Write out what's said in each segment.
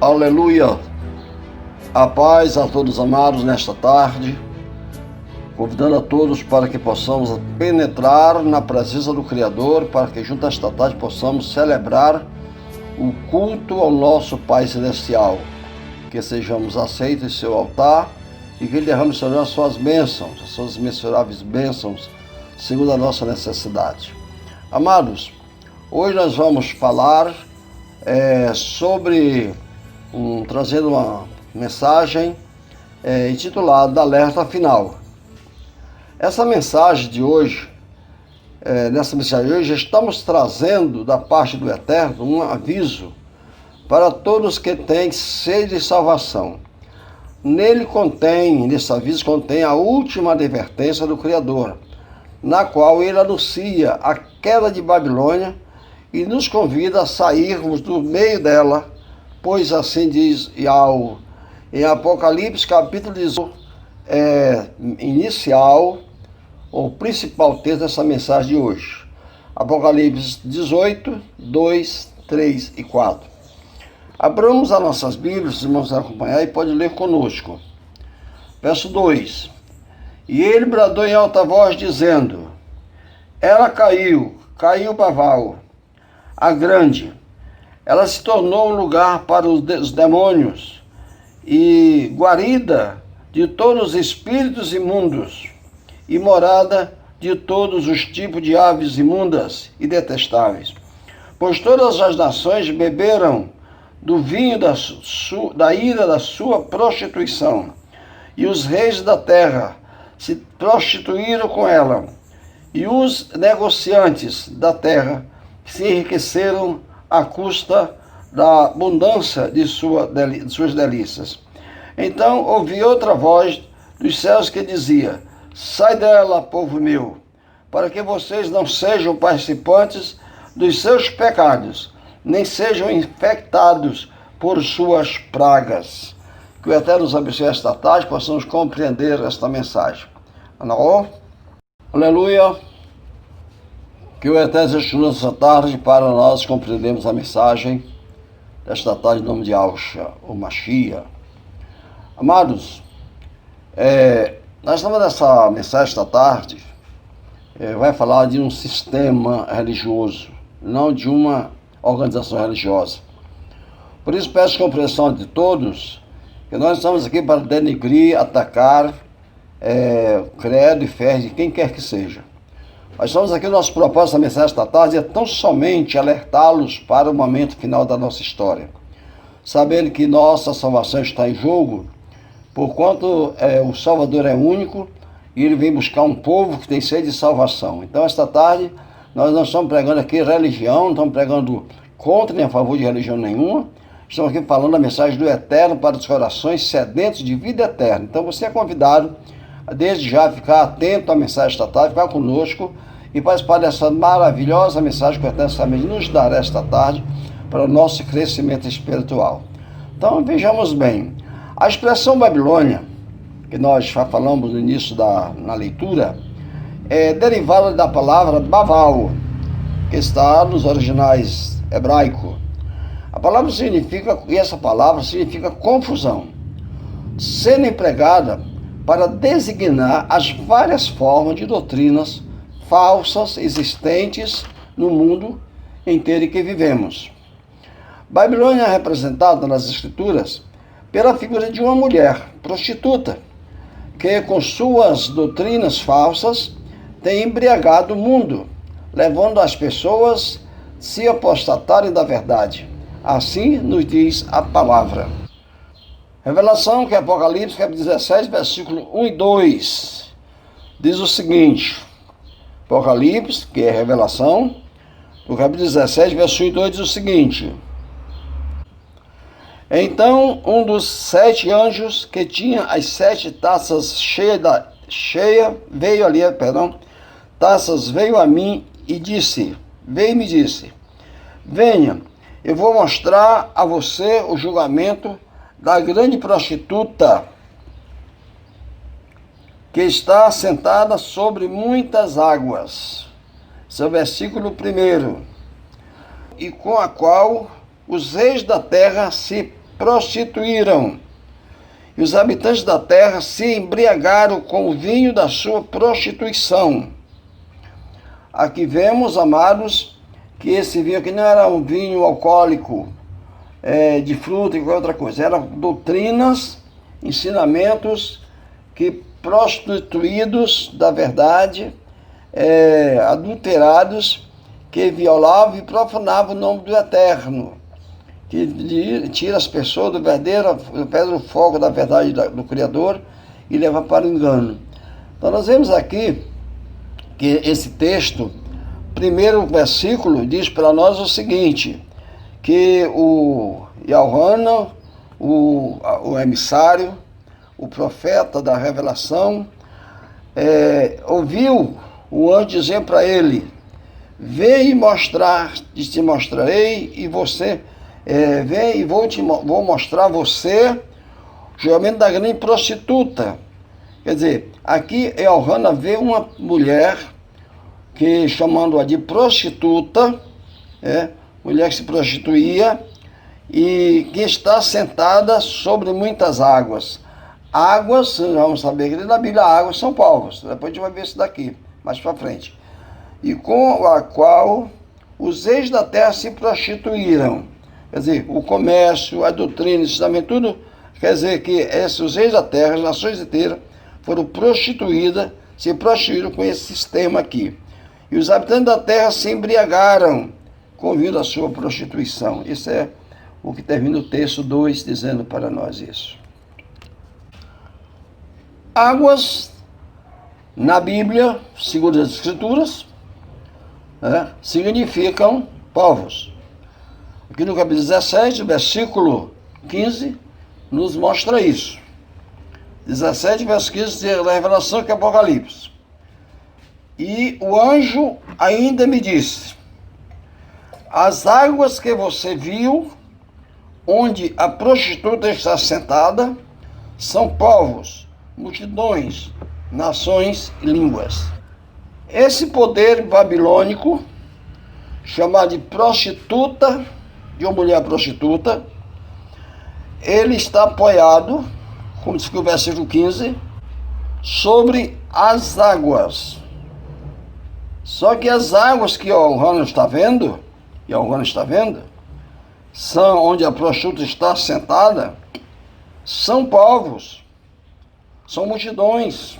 Aleluia! A paz a todos amados nesta tarde, convidando a todos para que possamos penetrar na presença do Criador, para que junto a esta tarde possamos celebrar o culto ao nosso Pai Celestial, que sejamos aceitos em seu altar e que Ele derrame sobre nós suas bênçãos, as suas mensuráveis bênçãos, segundo a nossa necessidade. Amados, hoje nós vamos falar trazendo uma mensagem intitulada Alerta Final. Essa mensagem de hoje, nessa mensagem de hoje, estamos trazendo da parte do Eterno um aviso para todos que têm sede de salvação. Nesse aviso contém a última advertência do Criador, na qual ele anuncia a queda de Babilônia e nos convida a sairmos do meio dela, pois assim diz Yahweh. Em Apocalipse capítulo 18, inicial, o principal texto dessa mensagem de hoje. Apocalipse 18, 2, 3 e 4. Abramos as nossas Bíblias, os irmãos vão acompanhar e pode ler conosco. Verso 2. E ele bradou em alta voz, dizendo: ela caiu Baval, a grande. Ela se tornou um lugar para os demônios e guarida de todos os espíritos imundos e morada de todos os tipos de aves imundas e detestáveis. Pois todas as nações beberam do vinho da ira da sua prostituição, e os reis da terra se prostituíram com ela, e os negociantes da terra se enriqueceram à custa da abundância de suas delícias. Então ouvi outra voz dos céus que dizia: sai dela, povo meu, para que vocês não sejam participantes dos seus pecados, nem sejam infectados por suas pragas. Que o Eterno nos abençoe esta tarde, possamos compreender esta mensagem. Aleluia! Que o Eterno esteja esta tarde para nós compreendermos a mensagem desta tarde em nome de Yahshua, o Mashiach. Amados, nós estamos nessa mensagem esta tarde, vai falar de um sistema religioso, não de uma organização religiosa. Por isso peço compreensão de todos, que nós estamos aqui para denegrir, atacar credo e fé de quem quer que seja. Nós estamos aqui, o nosso propósito da mensagem esta tarde é tão somente alertá-los para o momento final da nossa história, sabendo que nossa salvação está em jogo, porquanto o Salvador é único e ele vem buscar um povo que tem sede de salvação. Então, esta tarde, nós não estamos pregando aqui religião, não estamos pregando contra nem a favor de religião nenhuma, estamos aqui falando a mensagem do Eterno para os corações sedentos de vida eterna. Então, você é convidado a, desde já, ficar atento à mensagem esta tarde, ficar conosco e participar dessa maravilhosa mensagem que o Eterno sabe nos dará esta tarde para o nosso crescimento espiritual. Então, vejamos bem. A expressão Babilônia, que nós já falamos no início na leitura, é derivada da palavra Baval, que está nos originais hebraicos. A palavra essa palavra significa confusão, sendo empregada para designar as várias formas de doutrinas falsas existentes no mundo inteiro em que vivemos. Babilônia é representada nas Escrituras pela figura de uma mulher prostituta, que com suas doutrinas falsas tem embriagado o mundo, levando as pessoas a se apostatarem da verdade. Assim nos diz a palavra. Revelação, que é Apocalipse, capítulo 17, versículo 1 e 2, diz o seguinte. Apocalipse, que é Revelação, no capítulo 17, versículo 1 e 2, diz o seguinte: então um dos 7 anjos que tinha as 7 taças veio a mim e disse, venha, eu vou mostrar a você o julgamento da grande prostituta, que está sentada sobre muitas águas. Esse é o versículo 1. E com a qual os reis da terra se prostituíram, e os habitantes da terra se embriagaram com o vinho da sua prostituição. Aqui vemos, amados, que esse vinho aqui não era um vinho alcoólico, de fruta e qualquer outra coisa. Eram doutrinas, ensinamentos que prostituídos da verdade, adulterados, que violavam e profanavam o nome do Eterno, que tira as pessoas do verdadeiro, pede o fogo da verdade do Criador e leva para o engano. Então nós vemos aqui que esse texto, primeiro versículo, diz para nós o seguinte, que o Yahanan, o emissário, o profeta da revelação, ouviu o anjo dizer para ele, vem mostrar, te mostrarei, e você, vem e vou mostrar você, julgamento da grande prostituta. Quer dizer, aqui Yahanan vê uma mulher, que chamando-a de prostituta, mulher que se prostituía, e que está sentada sobre muitas águas. Águas, vamos saber que na Bíblia águas são povos, depois a gente vai ver isso daqui, mais para frente. E com a qual os reis da terra se prostituíram. Quer dizer, o comércio, a doutrina, o ensinamento, tudo, quer dizer que os reis da terra, as nações inteiras, foram prostituídas, se prostituíram com esse sistema aqui. E os habitantes da terra se embriagaram com o vinho da sua prostituição. Isso é o que termina o texto 2 dizendo para nós isso. Águas, na Bíblia, segundo as Escrituras, significam povos. Aqui no capítulo 17, versículo 15, nos mostra isso. 17, verso 15, da Revelação que é Apocalipse. E o anjo ainda me disse, as águas que você viu, onde a prostituta está sentada, são povos, multidões, nações e línguas. Esse poder babilônico, chamado de prostituta, de uma mulher prostituta, ele está apoiado, como diz aqui o versículo 15, sobre as águas. Só que as águas que Yahanan está vendo, são onde a prostituta está sentada, são povos, são multidões,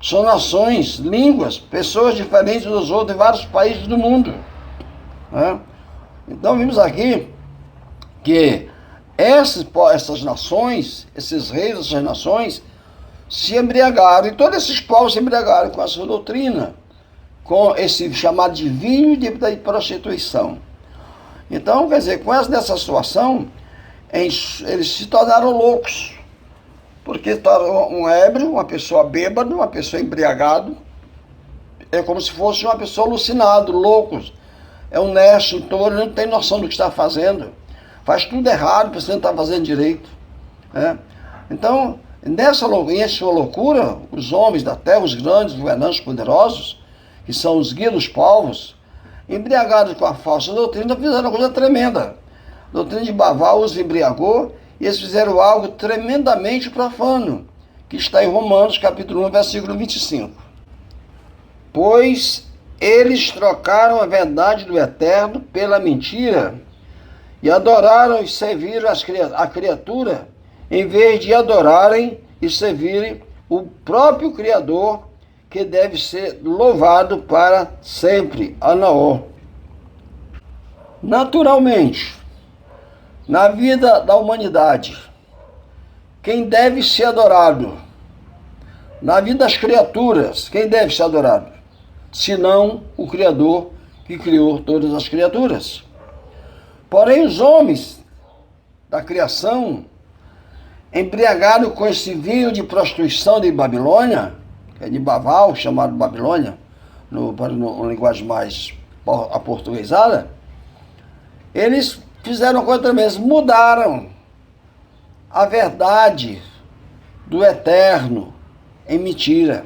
são nações, línguas, pessoas diferentes dos outros em vários países do mundo. Então vimos aqui que essas nações, esses reis dessas nações, se embriagaram, e todos esses povos se embriagaram com a sua doutrina, com esse chamado de vinho de prostituição. Então, quer dizer, nessa situação, eles se tornaram loucos, porque um ébrio, uma pessoa bêbada, uma pessoa embriagada, é como se fosse uma pessoa alucinada, loucos. É um necio, então ele não tem noção do que está fazendo, faz tudo errado, porque não está fazendo direito. Então, em sua loucura, os homens da terra, os grandes governantes poderosos, que são os guias dos povos, embriagados com a falsa doutrina, fizeram uma coisa tremenda. A doutrina de Baal os embriagou, e eles fizeram algo tremendamente profano, que está em Romanos, capítulo 1, versículo 25. Pois eles trocaram a verdade do Eterno pela mentira, e adoraram e serviram a criatura, em vez de adorarem e servirem o próprio Criador, que deve ser louvado para sempre. Anaó. Naturalmente, na vida da humanidade, quem deve ser adorado? Na vida das criaturas, quem deve ser adorado? Senão o Criador que criou todas as criaturas. Porém, os homens da criação, embriagados com esse vinho de prostituição de Babilônia, que é de Baal, chamado Babilônia, no linguagem mais aportuguesada, eles fizeram uma coisa também, eles mudaram a verdade do Eterno em mentira.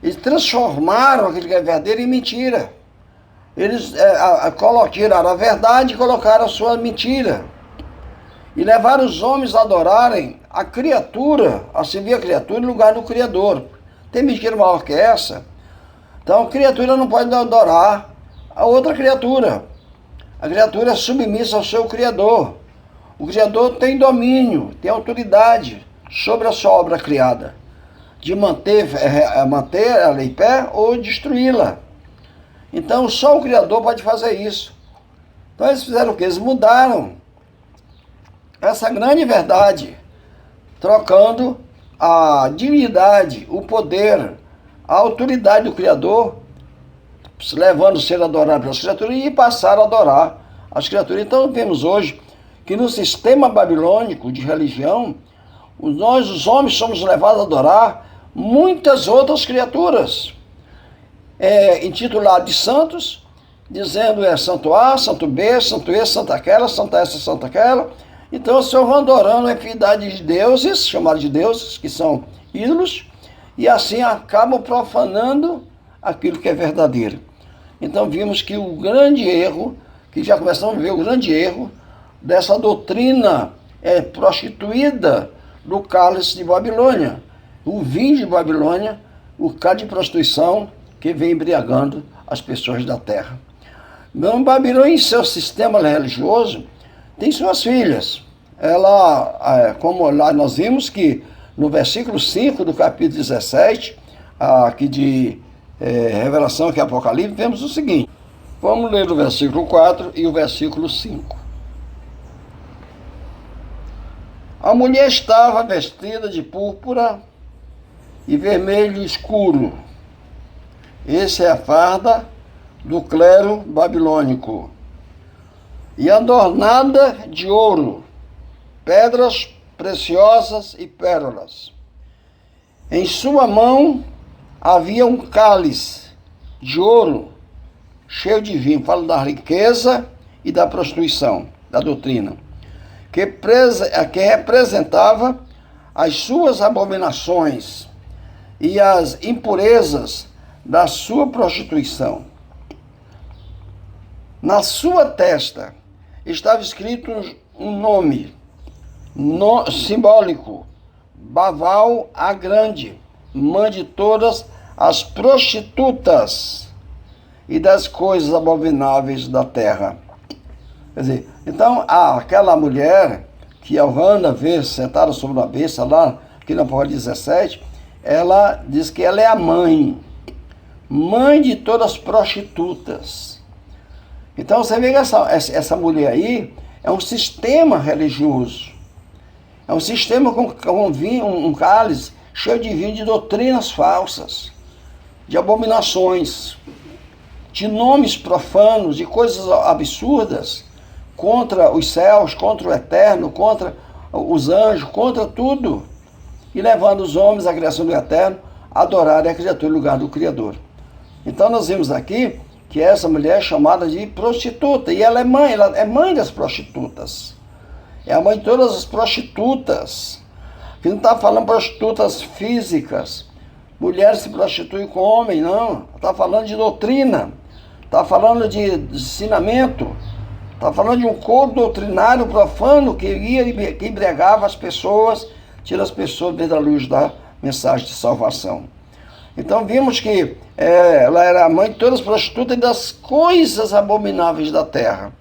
Eles transformaram aquilo que é verdadeiro em mentira. Eles tiraram a verdade e colocaram a sua mentira. e levaram os homens a adorarem a criatura, a servir a criatura em lugar do Criador. Tem mentira maior que essa? Então a criatura não pode adorar a outra criatura. A criatura é submissa ao seu Criador. O Criador tem domínio, tem autoridade sobre a sua obra criada, de manter ela em pé ou destruí-la. Então só o Criador pode fazer isso. Então eles fizeram o quê? Eles mudaram essa grande verdade, trocando a dignidade, o poder, a autoridade do Criador, levando a ser adorado pelas criaturas e passaram a adorar as criaturas. Então vemos hoje que no sistema babilônico de religião, nós, os homens, somos levados a adorar muitas outras criaturas, intitulado de santos, dizendo santo A, santo B, santo E, santa aquela, santa essa, santa aquela. Então os senhores vão adorando a infinidade de deuses, chamados de deuses, que são ídolos, e assim acabam profanando aquilo que é verdadeiro. Então vimos que o grande erro, que já começamos a ver o grande erro dessa doutrina prostituída do cálice de Babilônia, o vinho de Babilônia, o cálice de prostituição que vem embriagando as pessoas da terra. Então, Babilônia, em seu sistema religioso, tem suas filhas. Ela, como lá nós vimos que no versículo 5 do capítulo 17, aqui de Revelação, que é Apocalipse, vemos o seguinte. Vamos ler o versículo 4 e o versículo 5. A mulher estava vestida de púrpura e vermelho escuro. Essa é a farda do clero babilônico. E adornada de ouro, pedras preciosas e pérolas. Em sua mão havia um cálice de ouro cheio de vinho. Fala da riqueza e da prostituição, da doutrina, que representava as suas abominações e as impurezas da sua prostituição. Na sua testa estava escrito um nome simbólico: Baal a Grande, mãe de todas as prostitutas e das coisas abomináveis da terra. Quer dizer, então aquela mulher que Elrana vê sentada sobre uma besta lá, aqui na Apocalipse 17, ela diz que ela é a mãe de todas as prostitutas. Então você vê que essa mulher aí é um sistema religioso, é um sistema com vinho, um cálice cheio de vinho de doutrinas falsas, de abominações, de nomes profanos, de coisas absurdas contra os céus, contra o eterno, contra os anjos, contra tudo, e levando os homens, a criação do eterno, a adorarem a criatura no lugar do Criador. Então nós vimos aqui que essa mulher é chamada de prostituta, e ela é mãe das prostitutas, é a mãe de todas as prostitutas, que não está falando prostitutas físicas, mulheres se prostituem com homem, não, está falando de doutrina, está falando de ensinamento, está falando de um coro doutrinário profano que embriagava as pessoas, tira as pessoas da luz da mensagem de salvação. Então vimos que ela era a mãe de todas as prostitutas e das coisas abomináveis da terra.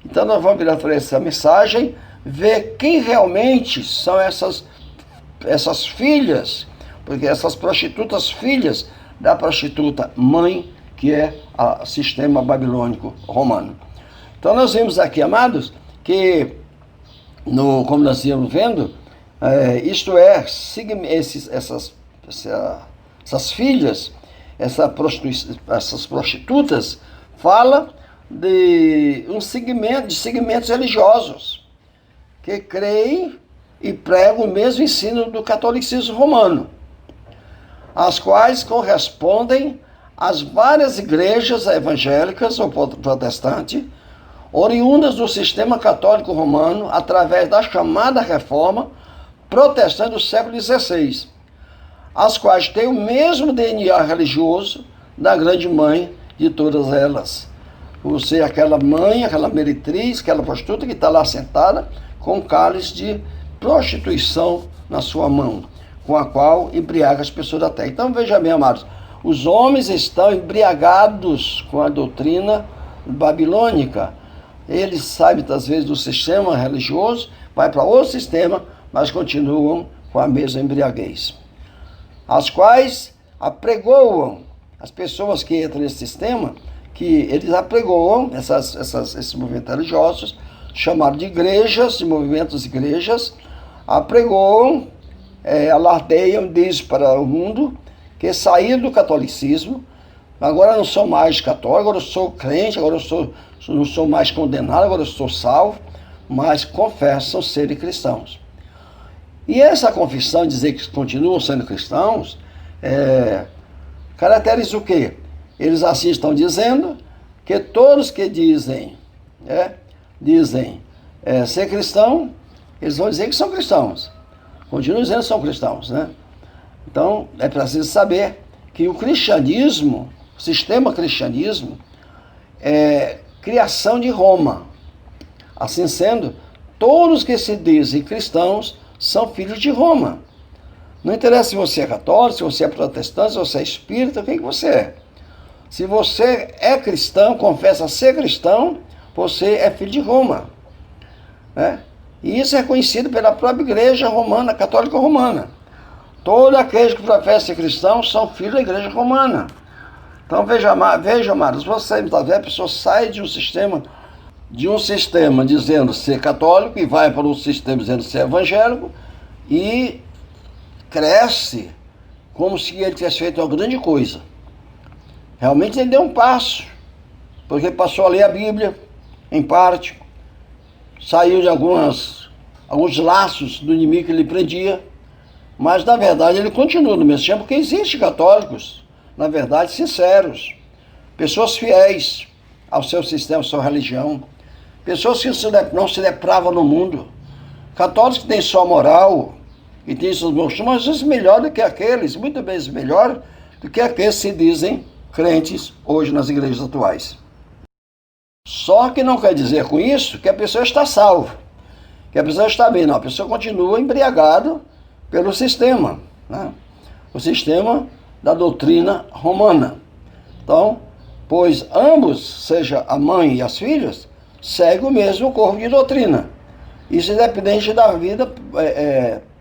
Então nós vamos virar para essa mensagem, ver quem realmente são essas filhas, porque essas prostitutas filhas da prostituta mãe, que é o sistema babilônico romano. Então nós vimos aqui, amados, que, como nós íamos vendo, isto é, essas filhas, essas prostitutas, fala de segmentos religiosos, que creem e pregam o mesmo ensino do catolicismo romano, as quais correspondem às várias igrejas evangélicas ou protestantes, oriundas do sistema católico romano, através da chamada reforma protestante do século XVI, as quais têm o mesmo DNA religioso da grande mãe de todas elas, Você é aquela mãe, aquela meretriz, aquela prostituta que está lá sentada com um cálice de prostituição na sua mão, com a qual embriaga as pessoas da terra. Então veja bem, amados, os homens estão embriagados com a doutrina babilônica. Eles saem muitas vezes do sistema religioso, vai para outro sistema, mas continuam com a mesma embriaguez. As quais apregoam as pessoas que entram nesse sistema, que eles apregoam esses movimentos religiosos, chamados de igrejas, de movimentos igrejas, apregoam, alardeiam, diz para o mundo, que saíram do catolicismo, agora não sou mais católico, agora eu sou crente, agora não sou mais condenado, agora eu sou salvo, mas confessam serem cristãos. E essa confissão, dizer que continuam sendo cristãos, caracteriza o quê? Eles assim estão dizendo que todos que dizem ser cristão, eles vão dizer que são cristãos. Continuam dizendo que são cristãos, né? Então, é preciso saber que o cristianismo, o sistema cristianismo, é criação de Roma. Assim sendo, todos que se dizem cristãos são filhos de Roma. Não interessa se você é católico, se você é protestante, se você é espírita, quem que você é. Se você é cristão, confessa ser cristão, você é filho de Roma, né? E isso é reconhecido pela própria igreja romana, católica romana. Todos aqueles que professam ser cristãos são filhos da igreja romana. Então veja, amados, você muitas vezes a pessoa sai de um sistema dizendo ser católico e vai para um sistema dizendo ser evangélico e cresce como se ele tivesse feito uma grande coisa. Realmente ele deu um passo, porque ele passou a ler a Bíblia, em parte, saiu de alguns laços do inimigo que ele prendia, mas na verdade ele continua no mesmo tempo, porque existem católicos, na verdade, sinceros, pessoas fiéis ao seu sistema, à sua religião, pessoas que não se depravam no mundo, católicos que têm sua moral, e têm seus bons costumes, mas às vezes melhor do que aqueles, muito vezes melhor do que aqueles que se dizem crentes hoje nas igrejas atuais. Só que não quer dizer com isso que a pessoa está salva, que a pessoa está bem, não, a pessoa continua embriagada pelo sistema, né? O sistema da doutrina romana. Então, pois ambos, seja a mãe e as filhas, seguem o mesmo corpo de doutrina. Isso independente da vida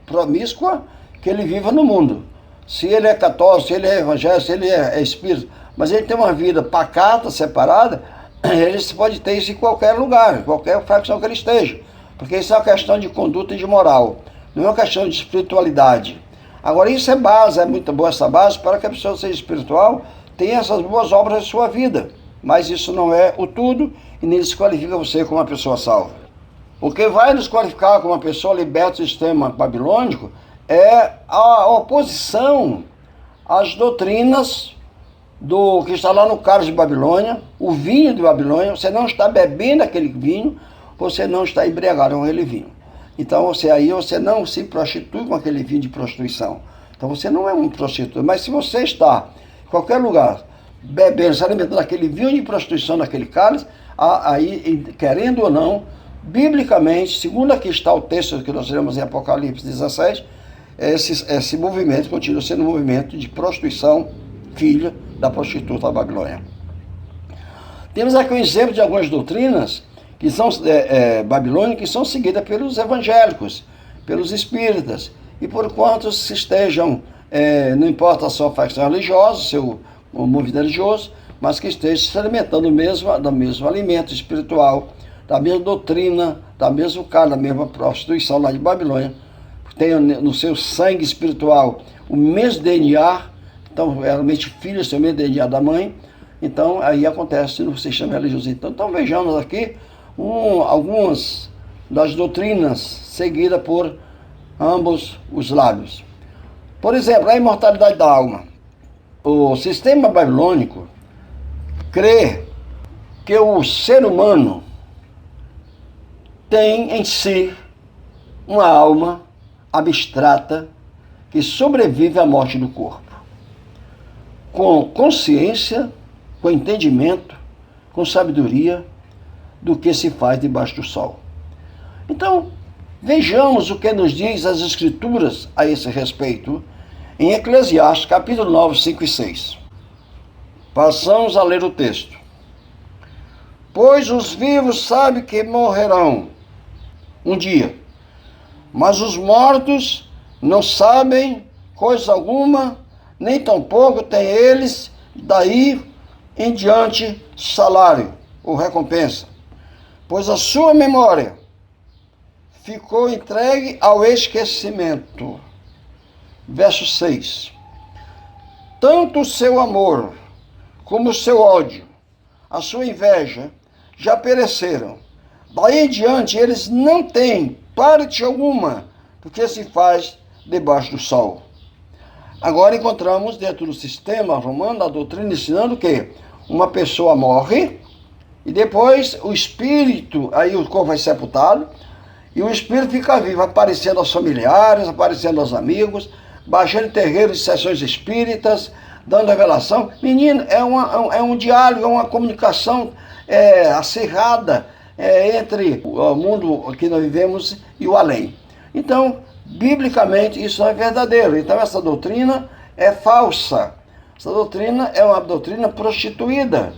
promíscua que ele viva no mundo. Se ele é católico, se ele é evangélico, se ele é espírita, mas ele tem uma vida pacata, separada, ele pode ter isso em qualquer lugar, em qualquer facção que ele esteja. Porque isso é uma questão de conduta e de moral, não é uma questão de espiritualidade. Agora isso é base, é muito boa essa base para que a pessoa seja espiritual, tenha essas boas obras em sua vida. Mas isso não é o tudo e nem desqualifica você como uma pessoa salva. O que vai nos qualificar como uma pessoa liberta do sistema babilônico é a oposição às doutrinas do que está lá no cálice de Babilônia, o vinho de Babilônia. Você não está bebendo aquele vinho, você não está embriagado com aquele vinho. Então você não se prostitui com aquele vinho de prostituição. Então você não é um prostituto. Mas se você está em qualquer lugar bebendo, se alimentando daquele vinho de prostituição, naquele cálice, aí, querendo ou não, biblicamente, segundo aqui está o texto que nós lemos em Apocalipse 17, esse movimento continua sendo um movimento de prostituição, filha da prostituta da Babilônia. Temos aqui um exemplo de algumas doutrinas que são babilônicas, que são seguidas pelos evangélicos, pelos espíritas, e por quantos se estejam, não importa a sua facção religiosa, seu movimento religioso, mas que estejam se alimentando do mesmo alimento espiritual, da mesma doutrina, da mesma carne, da mesma prostituição lá de Babilônia, tem no seu sangue espiritual o mesmo DNA, então realmente filhos têm o mesmo DNA da mãe, então aí acontece no sistema religioso. Então vejamos aqui algumas das doutrinas seguidas por ambos os lados. Por exemplo, a imortalidade da alma. O sistema babilônico crê que o ser humano tem em si uma alma abstrata que sobrevive à morte do corpo, com consciência, com entendimento, com sabedoria do que se faz debaixo do sol. Então, vejamos o que nos diz as Escrituras a esse respeito em Eclesiastes, capítulo 9, 5 e 6. Passamos a ler o texto. Pois os vivos sabem que morrerão um dia, mas os mortos não sabem coisa alguma, nem tampouco têm eles daí em diante salário ou recompensa, pois a sua memória ficou entregue ao esquecimento. Verso 6. Tanto o seu amor como o seu ódio, a sua inveja, já pereceram. Daí em diante eles não têm parte alguma do que se faz debaixo do sol. Agora encontramos dentro do sistema romano a doutrina ensinando que uma pessoa morre e depois o espírito, aí o corpo vai sepultado, e o espírito fica vivo, aparecendo aos familiares, aparecendo aos amigos, baixando em terreiros de sessões espíritas, dando revelação. Menino, é um diálogo, é uma comunicação acirrada entre o mundo que nós vivemos e o além. Então, biblicamente, isso não é verdadeiro. Então, essa doutrina é falsa. Essa doutrina é uma doutrina prostituída.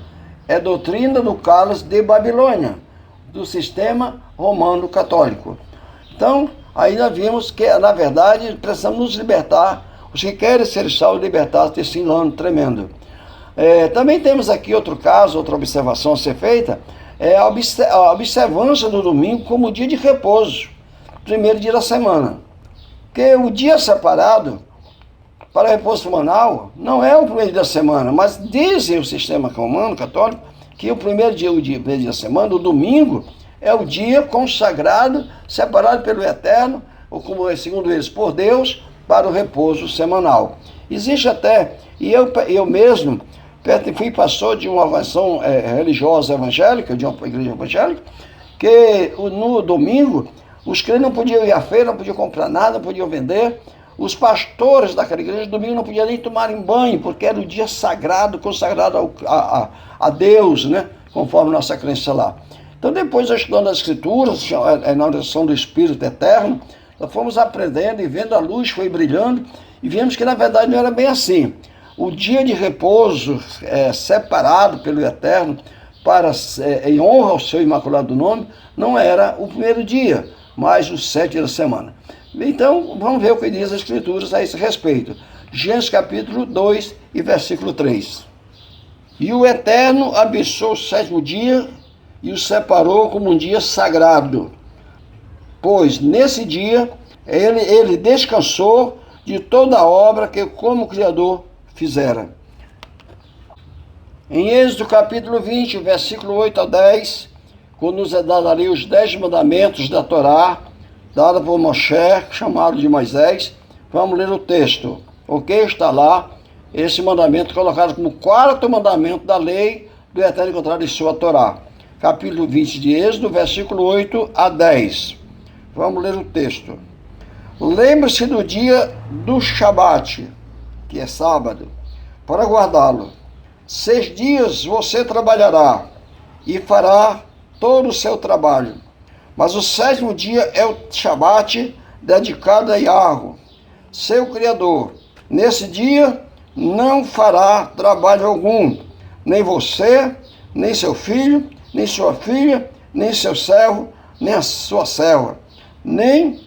É doutrina do cálice de Babilônia, do sistema romano católico. Então, aí nós vimos que, na verdade, precisamos nos libertar. Os que querem ser salvos, libertar-se desse engano tremendo. Também temos aqui outro caso, outra observação a ser feita, a observância do domingo como dia de repouso, primeiro dia da semana. Porque o dia separado para repouso semanal não é o primeiro dia da semana, mas dizem o sistema romano católico que o primeiro dia da semana, o domingo, é o dia consagrado, separado pelo Eterno, ou como segundo eles, por Deus, para o repouso semanal. Existe até, e eu mesmo fui pastor de uma organização religiosa evangélica, de uma igreja evangélica, que no domingo os crentes não podiam ir à feira, não podiam comprar nada, não podiam vender. Os pastores daquela igreja, no domingo, não podiam nem tomarem banho, porque era o dia sagrado, consagrado a Deus, né? Conforme nossa crença lá. Então, depois, estudando as Escrituras, na oração do Espírito Eterno, nós fomos aprendendo e vendo a luz, foi brilhando, e vimos que, na verdade, não era bem assim. O dia de repouso separado pelo Eterno, em honra ao seu imaculado nome, não era o primeiro dia, mas os 7 dias da semana. Então, vamos ver o que diz as Escrituras a esse respeito. Gênesis capítulo 2 e versículo 3. E o Eterno abençoou o 7º dia e o separou como um dia sagrado, pois nesse dia ele descansou de toda a obra que como Criador fizera. Em Êxodo capítulo 20, versículo 8 a 10, quando nos é dado ali os 10 mandamentos da Torá, dada por Moshe, chamado de Moisés, vamos ler o texto. Ok? Está lá esse mandamento colocado como 4º mandamento da lei do Eterno encontrado em sua Torá. Capítulo 20 de Êxodo, versículo 8 a 10. Vamos ler o texto. Lembre-se do dia do Shabat, que é sábado, para guardá-lo. 6 dias você trabalhará e fará todo o seu trabalho. Mas o 7º dia é o Shabat dedicado a Yahweh, seu Criador. Nesse dia não fará trabalho algum, nem você, nem seu filho, nem sua filha, nem seu servo, nem a sua serva, nem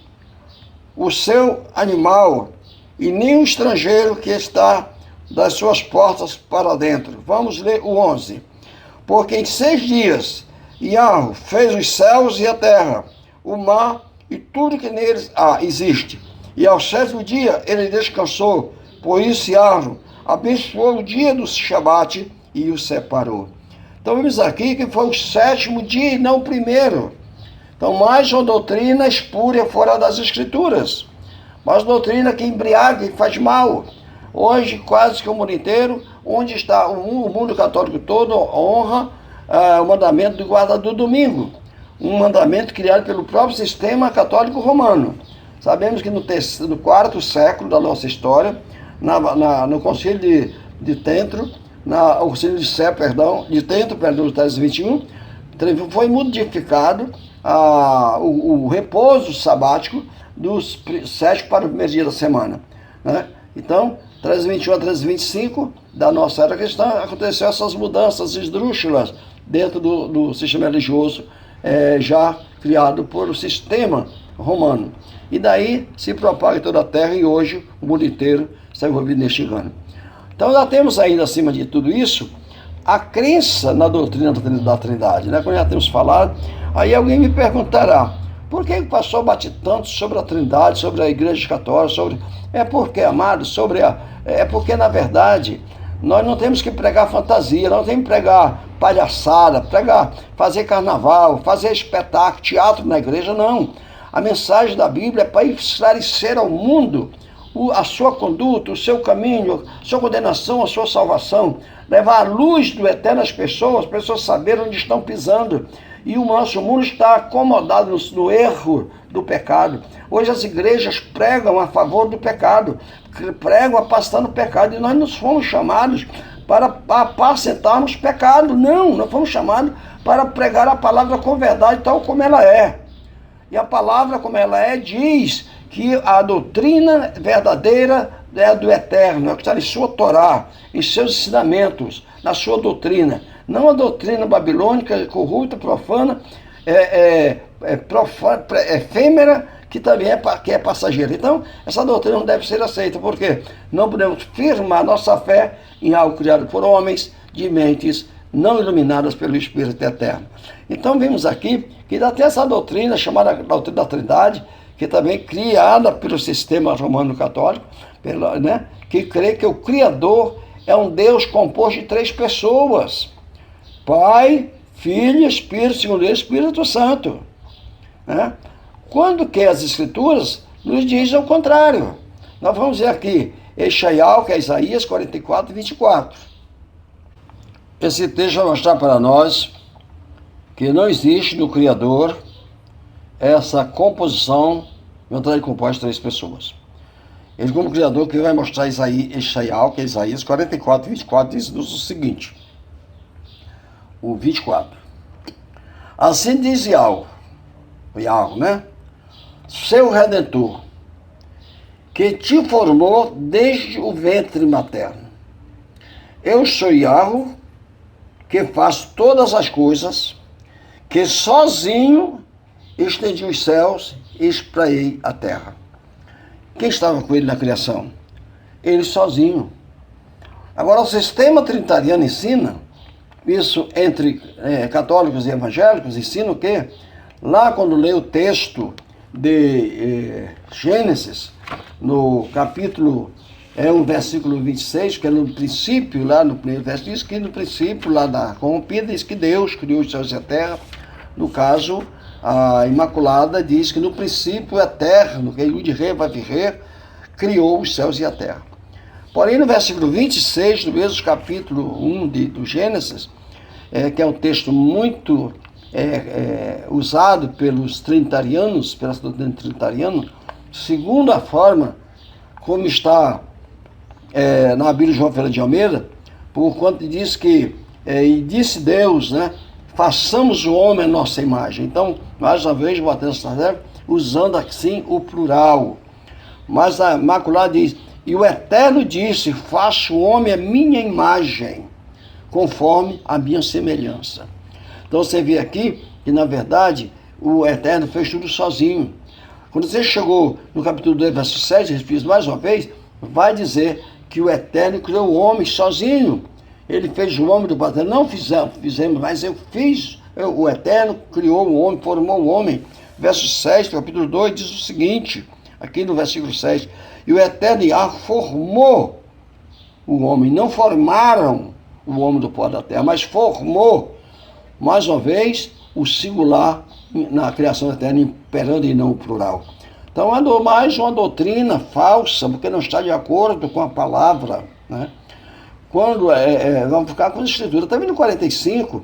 o seu animal, e nem o estrangeiro que está das suas portas para dentro. Vamos ler o 11. Porque em 6 dias Yahweh fez os céus e a terra, o mar e tudo que neles existe. E ao 7º dia ele descansou. Por isso Yahweh abençoou o dia do Shabat e o separou. Então vemos aqui que foi o 7º dia e não o primeiro. Então mais uma doutrina espúria fora das Escrituras. Mas doutrina que embriaga e faz mal. Hoje quase que o mundo inteiro, onde está o mundo católico todo, honra o mandamento de guarda do domingo. Um mandamento criado pelo próprio sistema católico romano. Sabemos que no 4º século da nossa história, no concílio de Trento, o sino de Sé, de dentro, do 321, foi modificado o repouso sabático dos 7 para o primeiro dia da semana, né? Então, 321 a 325 da nossa era cristã, aconteceu essas mudanças esdrúxulas dentro do sistema religioso já criado por o sistema romano. E daí se propaga em toda a terra e hoje o mundo inteiro está envolvido neste engano. Então nós temos ainda, acima de tudo isso, a crença na doutrina da Trindade, né? Como já temos falado, aí alguém me perguntará, por que o pastor bate tanto sobre a Trindade, sobre a Igreja Católica, É porque, amados, é porque, na verdade, nós não temos que pregar fantasia, não temos que pregar palhaçada, fazer carnaval, fazer espetáculo, teatro na igreja, não. A mensagem da Bíblia é para esclarecer ao mundo a sua conduta, o seu caminho, a sua condenação, a sua salvação, levar a luz do eterno às pessoas, as pessoas saberem onde estão pisando. E o nosso mundo está acomodado no erro do pecado. Hoje as igrejas pregam a favor do pecado, pregam afastando o pecado, e nós não fomos chamados para apacentarmos pecado, não, nós fomos chamados para pregar a palavra com verdade, tal como ela é. E a palavra como ela é diz que a doutrina verdadeira é do Eterno, é o que está em sua Torá, em seus ensinamentos, na sua doutrina. Não a doutrina babilônica, corrupta, profana, efêmera, que também é passageira. Então, essa doutrina não deve ser aceita, porque não podemos firmar nossa fé em algo criado por homens de mentes não iluminadas pelo Espírito Eterno. Então, vimos aqui que ainda tem essa doutrina, chamada doutrina da Trindade, que também é criada pelo sistema romano católico, né, que crê que o Criador é um Deus composto de 3 pessoas: Pai, Filho e Espírito, segundo ele, Espírito Santo. Né? Quando que as Escrituras nos dizem o contrário. Nós vamos ver aqui, Eshaial, que é Isaías 44 e 24. Esse texto vai mostrar para nós que não existe no Criador essa composição mental composta de 3 pessoas. Ele, como Criador, que vai mostrar Eshaial, que é Isaías 44 e 24, diz o seguinte: o 24. Assim diz Yahweh, né? Seu Redentor, que te formou desde o ventre materno. Eu sou Yahweh, que faço todas as coisas, que sozinho estendi os céus e espraiei a terra. Quem estava com ele na criação? Ele sozinho. Agora, o sistema trinitariano ensina, isso entre católicos e evangélicos, ensina o quê? Lá quando lê o texto de Gênesis, no capítulo, o versículo 26, que é no princípio, lá no primeiro verso, diz que no princípio, lá da corrompida, diz que Deus criou os céus e a terra. No caso, a Imaculada diz que no princípio eterno, que o de rei vai viver, criou os céus e a terra. Porém, no versículo 26, do mesmo capítulo 1 do Gênesis, que é um texto muito usado pelos trinitarianos, pela doutrina trinitariana, segundo a forma como está na Bíblia de João Ferreira de Almeida, por quanto diz que, e disse Deus, né, façamos o homem à nossa imagem. Então, mais uma vez, usando assim o plural. Mas a Imaculada diz, e o Eterno disse, faço o homem à minha imagem, conforme a minha semelhança. Então você vê aqui que, na verdade, o Eterno fez tudo sozinho. Quando você chegou no capítulo 2, verso 7, repito mais uma vez, vai dizer que o Eterno criou o homem sozinho. Ele fez o homem do patrão. Não fizemos, mas eu fiz. O Eterno criou o homem, formou o homem. Verso 7, capítulo 2, diz o seguinte, aqui no versículo 7, e o Eterno Yahweh formou o homem. Não formaram o homem do pó da terra, mas formou. Mais uma vez, o singular na criação eterna, imperando e não o plural. Então, é mais uma doutrina falsa, porque não está de acordo com a palavra, né? Quando vamos ficar com a escritura, também no 45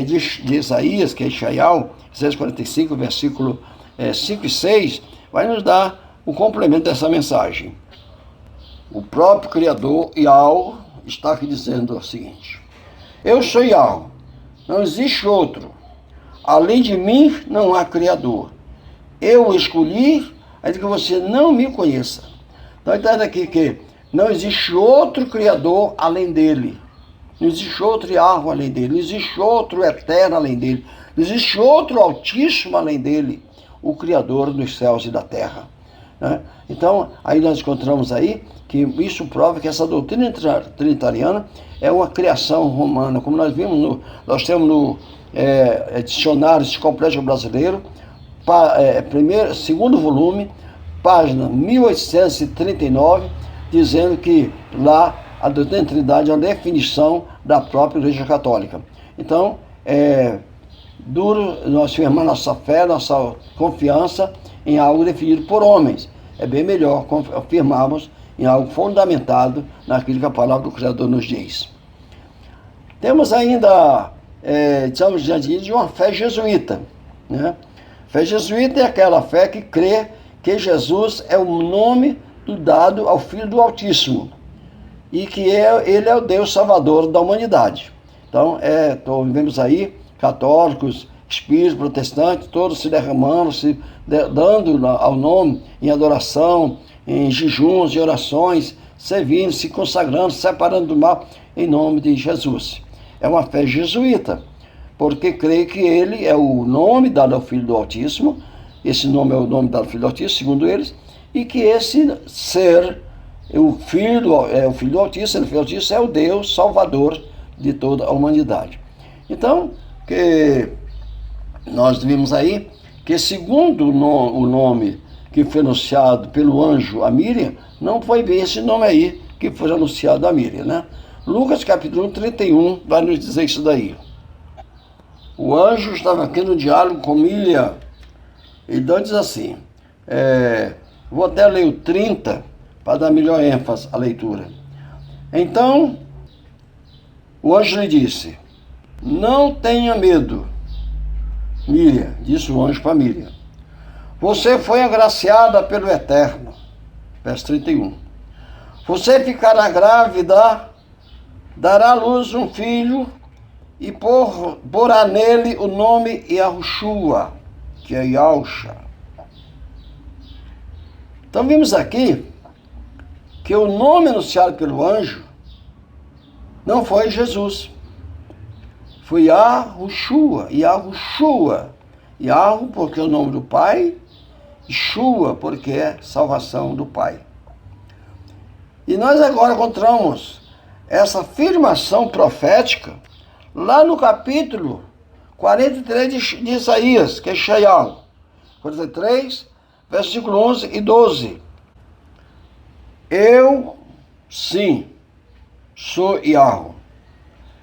de Isaías, que é Eshaial, Isaías 45, versículo 5 e 6, vai nos dar o complemento dessa mensagem. O próprio Criador, Yahweh, está aqui dizendo o seguinte: eu sou Yahweh, não existe outro. Além de mim não há Criador. Eu o escolhi, ainda que você não me conheça. Então está aqui que não existe outro Criador além dele. Não existe outro Yahweh além dele. Não existe outro Eterno além dele. Não existe outro Altíssimo além dele. O Criador dos céus e da terra. Né? Então, aí nós encontramos aí que isso prova que essa doutrina trinitariana é uma criação romana. Como nós vimos, nós temos no dicionário enciclopédico brasileiro, segundo volume, página 1839, dizendo que lá a doutrina da Trindade é uma definição da própria Igreja Católica. Então, é duro nós firmar nossa fé, nossa confiança em algo definido por homens. É bem melhor afirmarmos em algo fundamentado naquilo que a palavra do Criador nos diz. Temos ainda, estamos diante de uma fé jesuíta, né? Fé jesuíta é aquela fé que crê que Jesus é o nome dado ao Filho do Altíssimo e que ele é o Deus Salvador da humanidade. Então, vemos aí católicos, espíritos, protestantes, todos se derramando, dando ao nome em adoração, em jejuns e orações, servindo, se consagrando, se separando do mal, em nome de Jesus. É uma fé jesuíta, porque crê que ele é o nome dado ao Filho do Altíssimo, esse nome é o nome dado ao Filho do Altíssimo, segundo eles, e que esse ser, o Filho do Altíssimo, é o Deus Salvador de toda a humanidade. Então, que nós vimos aí que segundo o nome que foi anunciado pelo anjo a Miriam, não foi bem esse nome aí que foi anunciado a Miriam, né? Lucas capítulo 31 vai nos dizer isso daí. O anjo estava aqui no diálogo com Miriam, e então diz assim, vou até ler o 30 para dar melhor ênfase à leitura. Então, o anjo lhe disse: não tenha medo, Miriam, disse o anjo para Miriam. Você foi agraciada pelo Eterno. Verso 31. Você ficará grávida, dará à luz um filho e porá nele o nome Yahushua, que é Yahusha. Então vimos aqui que o nome anunciado pelo anjo não foi Jesus. Foi Yahushua, Yahushua. Yahu porque é o nome do Pai, Shua porque é salvação do Pai. E nós agora encontramos essa afirmação profética lá no capítulo 43 de Isaías, que é Shaial. 43, versículo 11 e 12. Eu, sim, sou Yahweh,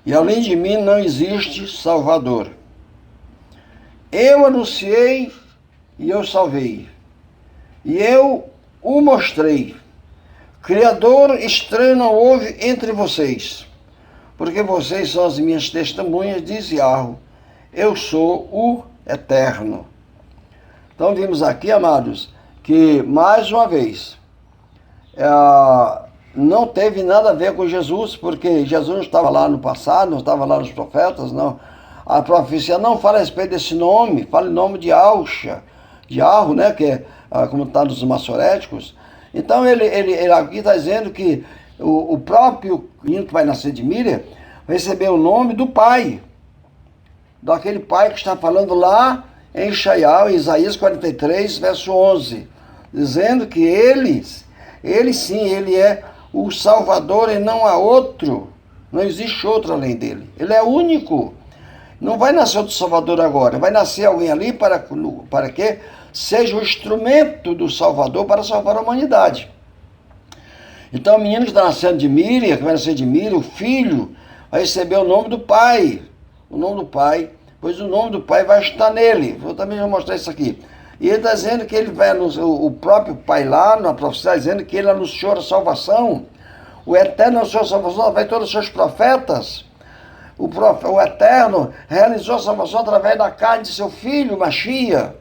e além de mim não existe Salvador. Eu anunciei e eu salvei, e eu o mostrei. Criador estranho não houve entre vocês, porque vocês são as minhas testemunhas, diz Yahweh, eu sou o Eterno. Então vimos aqui, amados, que mais uma vez não teve nada a ver com Jesus, porque Jesus não estava lá no passado, não estava lá nos profetas, não. A profecia não fala a respeito desse nome, fala em nome de Yahusha, de Yahweh, né, que é como está nos maçoréticos. Então ele aqui está dizendo que o próprio menino que vai nascer de Miriam vai receber o nome do pai, daquele pai que está falando lá em Isaías 43, verso 11, dizendo que ele sim, ele é o Salvador e não há outro, não existe outro além dele, ele é único. Não vai nascer outro Salvador agora, vai nascer alguém ali para que seja o instrumento do Salvador para salvar a humanidade. Então o menino que está nascendo de Miriam, que vai nascer de Miriam, o filho, vai receber o nome do pai, pois o nome do pai vai estar nele. Eu também vou mostrar isso aqui. E ele está dizendo que ele vai anunciar, o próprio pai lá, na profecia, dizendo que ele anunciou a salvação, o Eterno anunciou a salvação através de todos os seus profetas. O Eterno realizou a salvação através da carne de seu filho, Machia.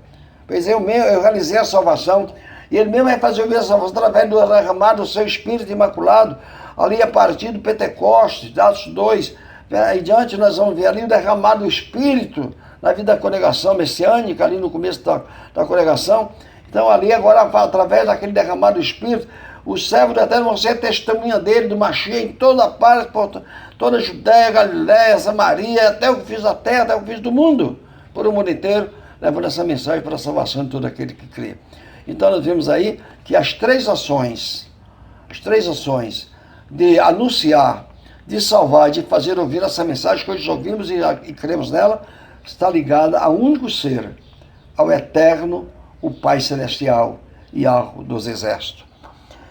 Pois eu realizei a salvação. E ele mesmo vai fazer a salvação através do derramado do seu Espírito Imaculado, ali a partir do Pentecostes, Atos 2, aí diante nós vamos ver ali o derramado do Espírito na vida da congregação messiânica, ali no começo da congregação. Então ali agora, através daquele derramado do Espírito, os servos do Eterno vão ser testemunha dele, do Mashiach, em toda parte, por toda a Judéia, Galiléia, Samaria, até o que fiz da terra, até o que fiz do mundo, por o mundo inteiro, levando essa mensagem para a salvação de todo aquele que crê. Então nós vemos aí que as três ações de anunciar, de salvar, de fazer ouvir essa mensagem que hoje ouvimos e cremos nela, está ligada a um único ser, ao Eterno, o Pai Celestial e Yahweh dos Exércitos.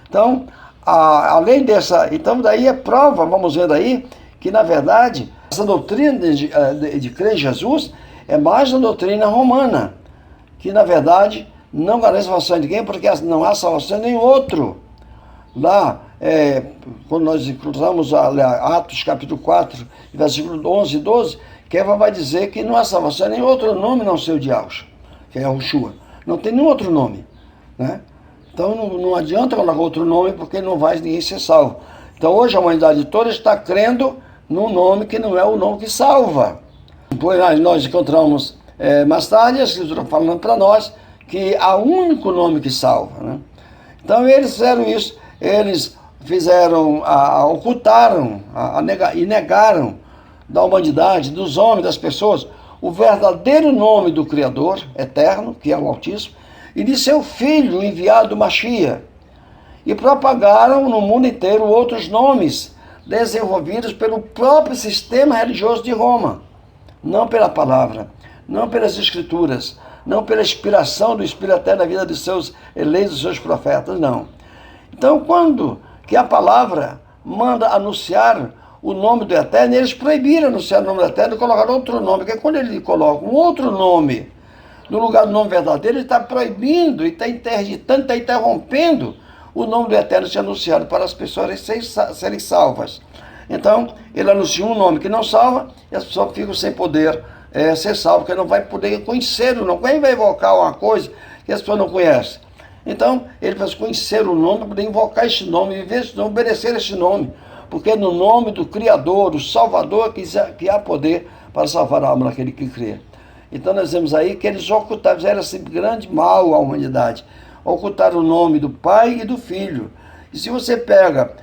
Então, além dessa, então daí é prova, vamos ver daí, que na verdade, essa doutrina de crer em Jesus é mais uma doutrina romana, que na verdade não garante salvação de ninguém, porque não há salvação em nenhum outro. Lá, quando nós encontramos Atos capítulo 4, versículo 11 e 12, Keva vai dizer que não há salvação em nenhum outro nome não ser o de Yahshua, que é Yahushua. Não tem nenhum outro nome, né? Então não adianta colocar outro nome, porque não vai ninguém ser salvo. Então hoje a humanidade toda está crendo num nome que não é o nome que salva. Depois nós encontramos mais tarde a Escritura falando para nós que há um único nome que salva, né? Então eles fizeram isso, eles fizeram, ocultaram e negaram da humanidade, dos homens, das pessoas, o verdadeiro nome do Criador eterno, que é o Altíssimo, e de seu Filho enviado do Mashiach, e propagaram no mundo inteiro outros nomes desenvolvidos pelo próprio sistema religioso de Roma, não pela palavra, não pelas escrituras, não pela inspiração do Espírito Eterno na vida dos seus eleitos, dos seus profetas, não. Então, quando que a palavra manda anunciar o nome do Eterno, eles proibiram anunciar o nome do Eterno e colocaram outro nome, porque quando ele coloca um outro nome no lugar do nome verdadeiro, ele está proibindo, e está interditando, está interrompendo o nome do Eterno ser anunciado para as pessoas serem salvas. Então, ele anuncia um nome que não salva, e as pessoas ficam sem poder ser salvas, porque não vai poder conhecer o nome. Quem vai invocar uma coisa que as pessoas não conhecem? Então, ele vai conhecer o nome, para poder invocar esse nome, viver esse nome, obedecer esse nome, porque é no nome do Criador, do Salvador, que há poder para salvar a alma daquele que crê. Então nós vemos aí que eles ocultaram, fizeram esse grande mal à humanidade, ocultaram o nome do Pai e do Filho. E se você pega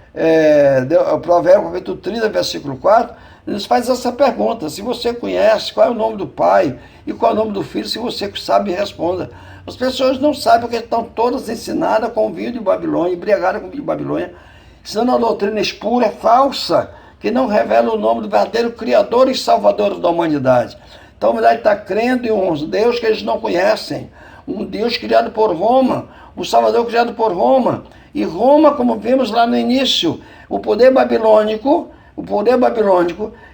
o Provérbio capítulo 30, versículo 4, eles fazem essa pergunta: se você conhece qual é o nome do Pai e qual é o nome do Filho, se você sabe, responda. As pessoas não sabem porque estão todas ensinadas com o vinho de Babilônia, embriagadas com o vinho de Babilônia, ensinando uma doutrina espúria, falsa, que não revela o nome do verdadeiro Criador e Salvador da humanidade. Então a humanidade está crendo em um Deus que eles não conhecem, um Deus criado por Roma, um Salvador criado por Roma. E Roma, como vimos lá no início, o poder babilônico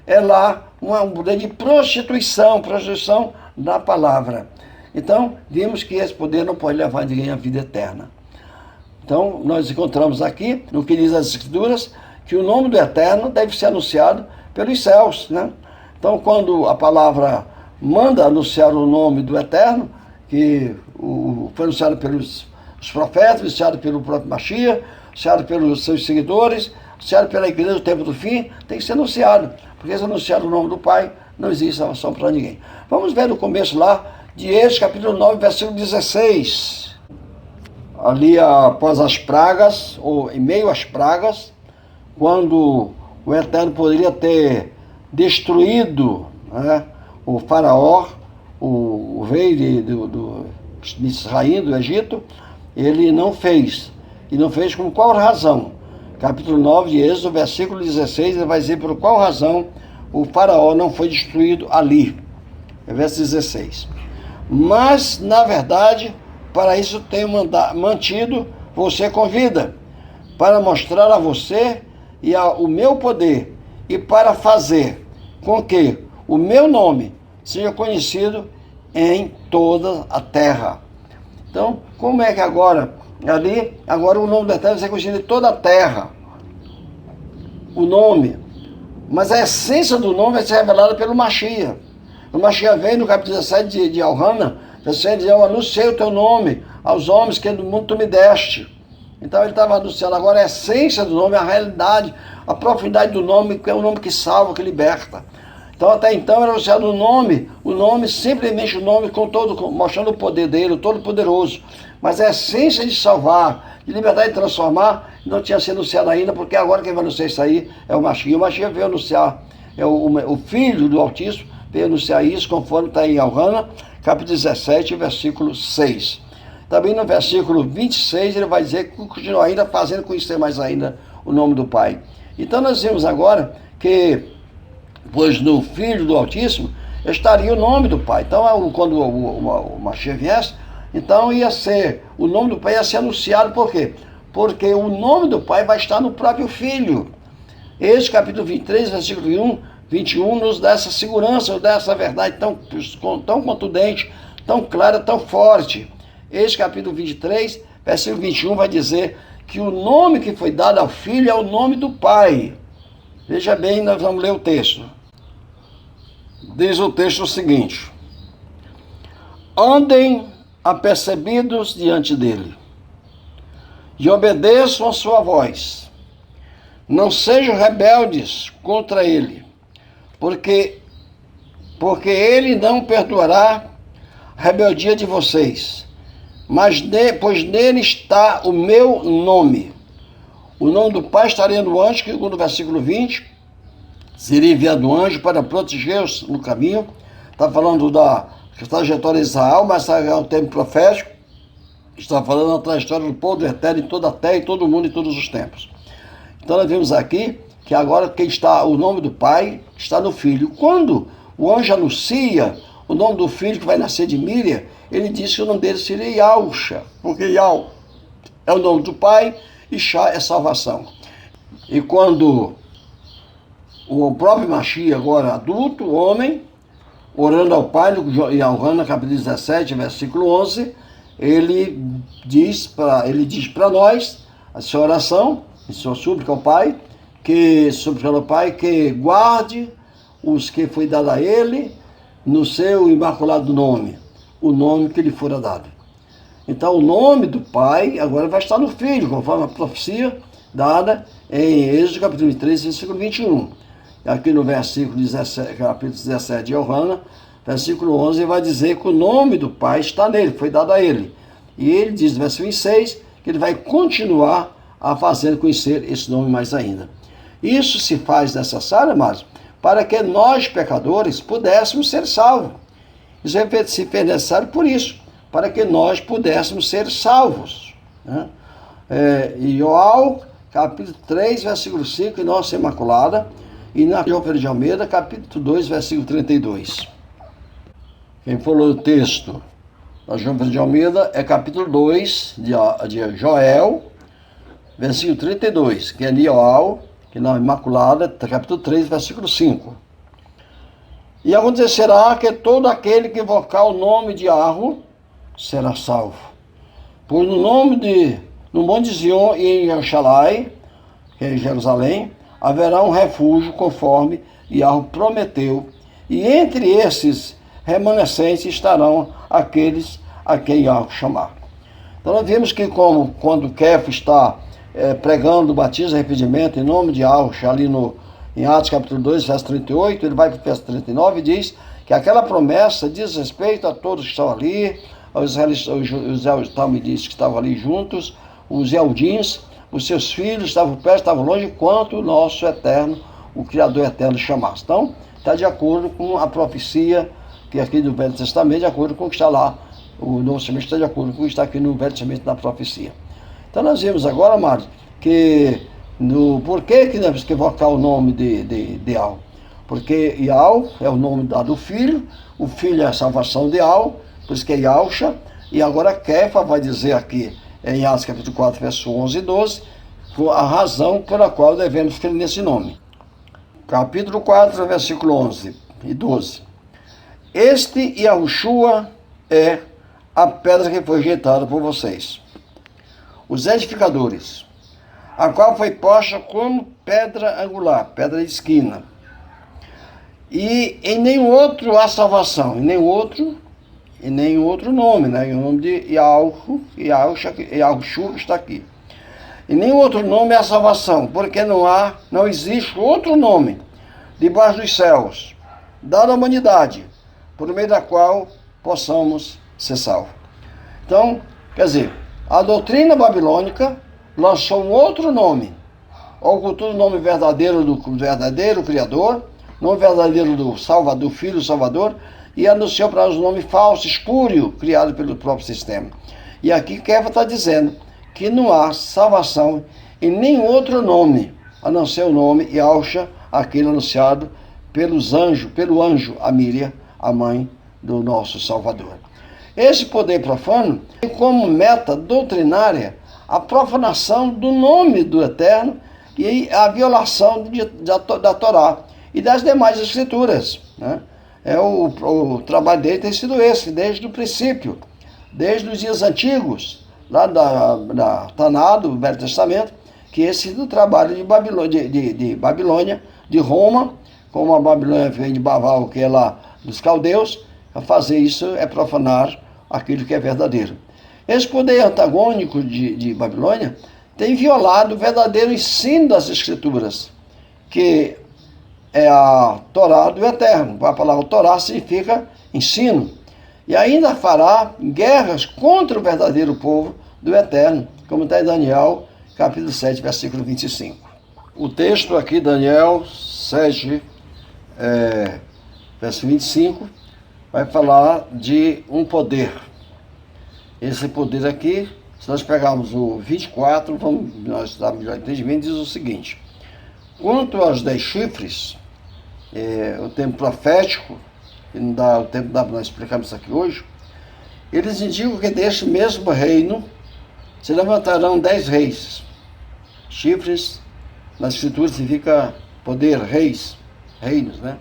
é lá um poder de prostituição da palavra. Então, vimos que esse poder não pode levar ninguém à vida eterna. Então, nós encontramos aqui, no que diz as Escrituras, que o nome do Eterno deve ser anunciado pelos céus, né? Então, quando a palavra manda anunciar o nome do Eterno, que foi anunciado pelos profetas, anunciado pelo próprio Mashiach, anunciado pelos seus seguidores, anunciado pela igreja do tempo do fim, tem que ser anunciado, porque se anunciar o nome do Pai, não existe salvação para ninguém. Vamos ver no começo lá, de Êxodo, capítulo 9, versículo 16. Ali após as pragas, ou em meio às pragas, quando o Eterno poderia ter destruído, né, o faraó, o rei de Israel, do Egito, ele não fez. E não fez com qual razão? Capítulo 9 de Êxodo, versículo 16, ele vai dizer por qual razão o faraó não foi destruído ali. Verso 16. Mas, na verdade, para isso tenho mantido você com vida, para mostrar a você e o meu poder, e para fazer com que o meu nome seja conhecido em toda a terra. Então, como é que agora o nome do Eterno vai ser conhecido em toda a terra? O nome. Mas a essência do nome vai ser revelada pelo Mashiach. O Mashiach vem no capítulo 17 de Al-Hana, ele diz: eu anunciei o teu nome aos homens que do mundo tu me deste. Então ele estava anunciando agora a essência do nome, a realidade, a profundidade do nome, que é o nome que salva, que liberta. Então até então era anunciado o nome simplesmente o nome mostrando o poder dele, o Todo-Poderoso. Mas a essência de salvar, de libertar e transformar, não tinha sido anunciada ainda, porque agora quem vai anunciar isso aí é o Mashiach. O Mashiach veio anunciar, o Filho do Altíssimo, veio anunciar isso, conforme está em Yohanan, capítulo 17, versículo 6. Também no versículo 26, ele vai dizer que continua ainda fazendo conhecer mais ainda o nome do Pai. Então nós vemos agora que, pois no Filho do Altíssimo, estaria o nome do Pai. Então, quando o Mashiach viesse, então o nome do Pai ia ser anunciado, por quê? Porque o nome do Pai vai estar no próprio Filho. Esse capítulo 23, versículo 21, nos dá essa segurança, nos dá essa verdade tão contundente, tão clara, tão forte. Esse capítulo 23, versículo 21, vai dizer que o nome que foi dado ao Filho é o nome do Pai. Veja bem, nós vamos ler o texto. Diz o texto o seguinte: andem apercebidos diante dele, e obedeçam a sua voz. Não sejam rebeldes contra ele, porque ele não perdoará a rebeldia de vocês. Pois nele está o meu nome. O nome do Pai estaria no anjo, que segundo o versículo 20, seria enviado um anjo para protegê-los no caminho. Está falando da trajetória de Israel, mas é um termo profético. Está falando da trajetória do povo eterno em toda a terra, em todo o mundo, em todos os tempos. Então nós vemos aqui que agora o nome do Pai está no Filho. Quando o anjo anuncia o nome do filho que vai nascer de Miriam, ele disse que o nome dele seria Yahusha, porque Yah é o nome do Pai e Shá é salvação. E quando o próprio Mashiach, agora adulto, homem, orando ao Pai, em Yohanan, capítulo 17, versículo 11, ele diz para nós, a sua oração, a sua súplica ao Pai, que guarde os que foi dado a ele no seu imaculado nome, o nome que lhe fora dado. Então o nome do Pai agora vai estar no Filho, conforme a profecia dada em Êxodo capítulo 23, versículo 21. Aqui no versículo 17, capítulo 17 de Yohanan, versículo 11, vai dizer que o nome do Pai está nele, foi dado a ele. E ele diz no versículo 26 que ele vai continuar a fazer conhecer esse nome mais ainda. Isso se faz necessário, amados, para que nós, pecadores, pudéssemos ser salvos. Isso se fez necessário por isso, para que nós pudéssemos ser salvos. Né? E João, capítulo 3, versículo 5, em Nossa Imaculada, e na João Ferreira de Almeida, capítulo 2, versículo 32. Quem falou o texto da João Ferreira de Almeida é capítulo 2 de Joel, versículo 32, que é João, que na Imaculada, capítulo 3, versículo 5. E acontecerá que todo aquele que invocar o nome de Yahweh será salvo. Pois no Monte de Zion e em Jerusalém, que é em Jerusalém, haverá um refúgio conforme Yahweh prometeu. E entre esses remanescentes estarão aqueles a quem Yahweh chamar. Então nós vimos que quando Kefa está pregando o batismo e arrependimento em nome de Yahweh, ali em Atos capítulo 2, verso 38, ele vai para o verso 39 e diz que aquela promessa diz respeito a todos que estão ali, os talmidim que estavam ali juntos, os Eldins, os seus filhos estavam perto, estavam longe, enquanto o nosso eterno, o Criador eterno chamasse. Então, está de acordo com a profecia que aqui do Velho Testamento, de acordo com o que está lá, o Novo Testamento está de acordo com o que está aqui no Velho Testamento na profecia. Então nós vimos agora, amados, que por que nós temos que invocar o nome de Yahweh? Porque Yahweh é o nome dado ao Filho, o Filho é a salvação de Yahweh, por isso que é Yahusha, e agora Kefa vai dizer aqui, em Atos capítulo 4, verso 11 e 12, a razão pela qual devemos crer nesse nome. Capítulo 4, versículo 11 e 12. Este Yahushua é a pedra que foi rejeitada por vocês, os edificadores, a qual foi posta como pedra angular, pedra de esquina. E em nenhum outro há salvação, em nenhum outro nome, né? Em nome de Yahushua que está aqui. e nenhum outro nome é a salvação, porque não existe outro nome debaixo dos céus, dado à humanidade, por meio da qual possamos ser salvos. Então, quer dizer, a doutrina babilônica lançou um outro nome, ocultou o nome verdadeiro do verdadeiro Criador, nome verdadeiro do Salvador, do Filho Salvador, e anunciou para nós um nome falso, espúrio, criado pelo próprio sistema. E aqui Kefas está dizendo que não há salvação em nenhum outro nome, a não ser o nome Yahshua, aquele anunciado pelo anjo Amíria, a mãe do nosso Salvador. Esse poder profano tem como meta doutrinária a profanação do nome do Eterno e a violação da Torá e das demais escrituras, né? O trabalho dele tem sido esse, desde o princípio, desde os dias antigos, lá da Taná, do Velho Testamento, que esse é o trabalho de Babilônia, de Roma, como a Babilônia vem de Baval, que é lá dos caldeus, a fazer isso é profanar aquilo que é verdadeiro. Esse poder antagônico de Babilônia tem violado o verdadeiro ensino das Escrituras, que é a Torá do Eterno. A palavra Torá significa ensino. E ainda fará guerras contra o verdadeiro povo do Eterno, como está em Daniel, capítulo 7, versículo 25. O texto aqui, Daniel 7, verso 25, vai falar de um poder. Esse poder aqui, se nós pegarmos o 24, nós dar melhor entendimento, diz o seguinte: quanto aos 10 chifres, o tempo profético, que não dá o tempo para nós explicarmos isso aqui hoje, eles indicam que deste mesmo reino se levantarão 10 reis. Chifres, na escritura, significa poder, reis, reinos, né?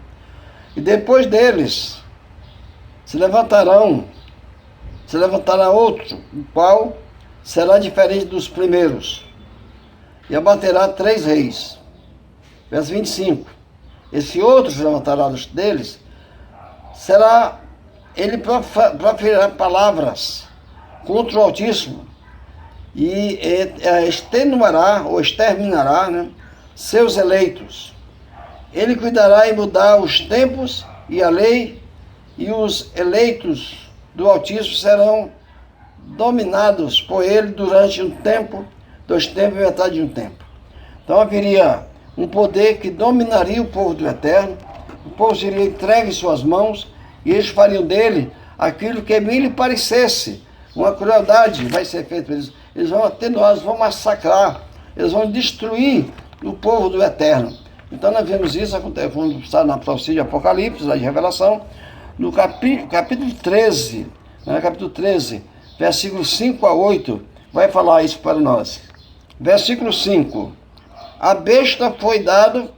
E depois deles se levantará outro, o qual será diferente dos primeiros, e abaterá 3 reis. Verso 25. Esse outro se levantará deles, ele proferirá palavras contra o Altíssimo, e extenuará ou exterminará, né, seus eleitos. Ele cuidará em mudar os tempos e a lei, e os eleitos do Altíssimo serão dominados por ele durante um tempo, 2 tempos e metade de um tempo. Então haveria um poder que dominaria o povo do Eterno, o povo seria entregue em suas mãos, e eles fariam dele aquilo que bem lhe parecesse. Uma crueldade vai ser feita por eles. Eles vão atenuar, eles vão massacrar, eles vão destruir o povo do Eterno. Então nós vemos isso acontecer quando está na profecia de Apocalipse, lá de Revelação, no capítulo 13, capítulo 13, versículos 5 a 8, vai falar isso para nós. Versículo 5. A besta foi dada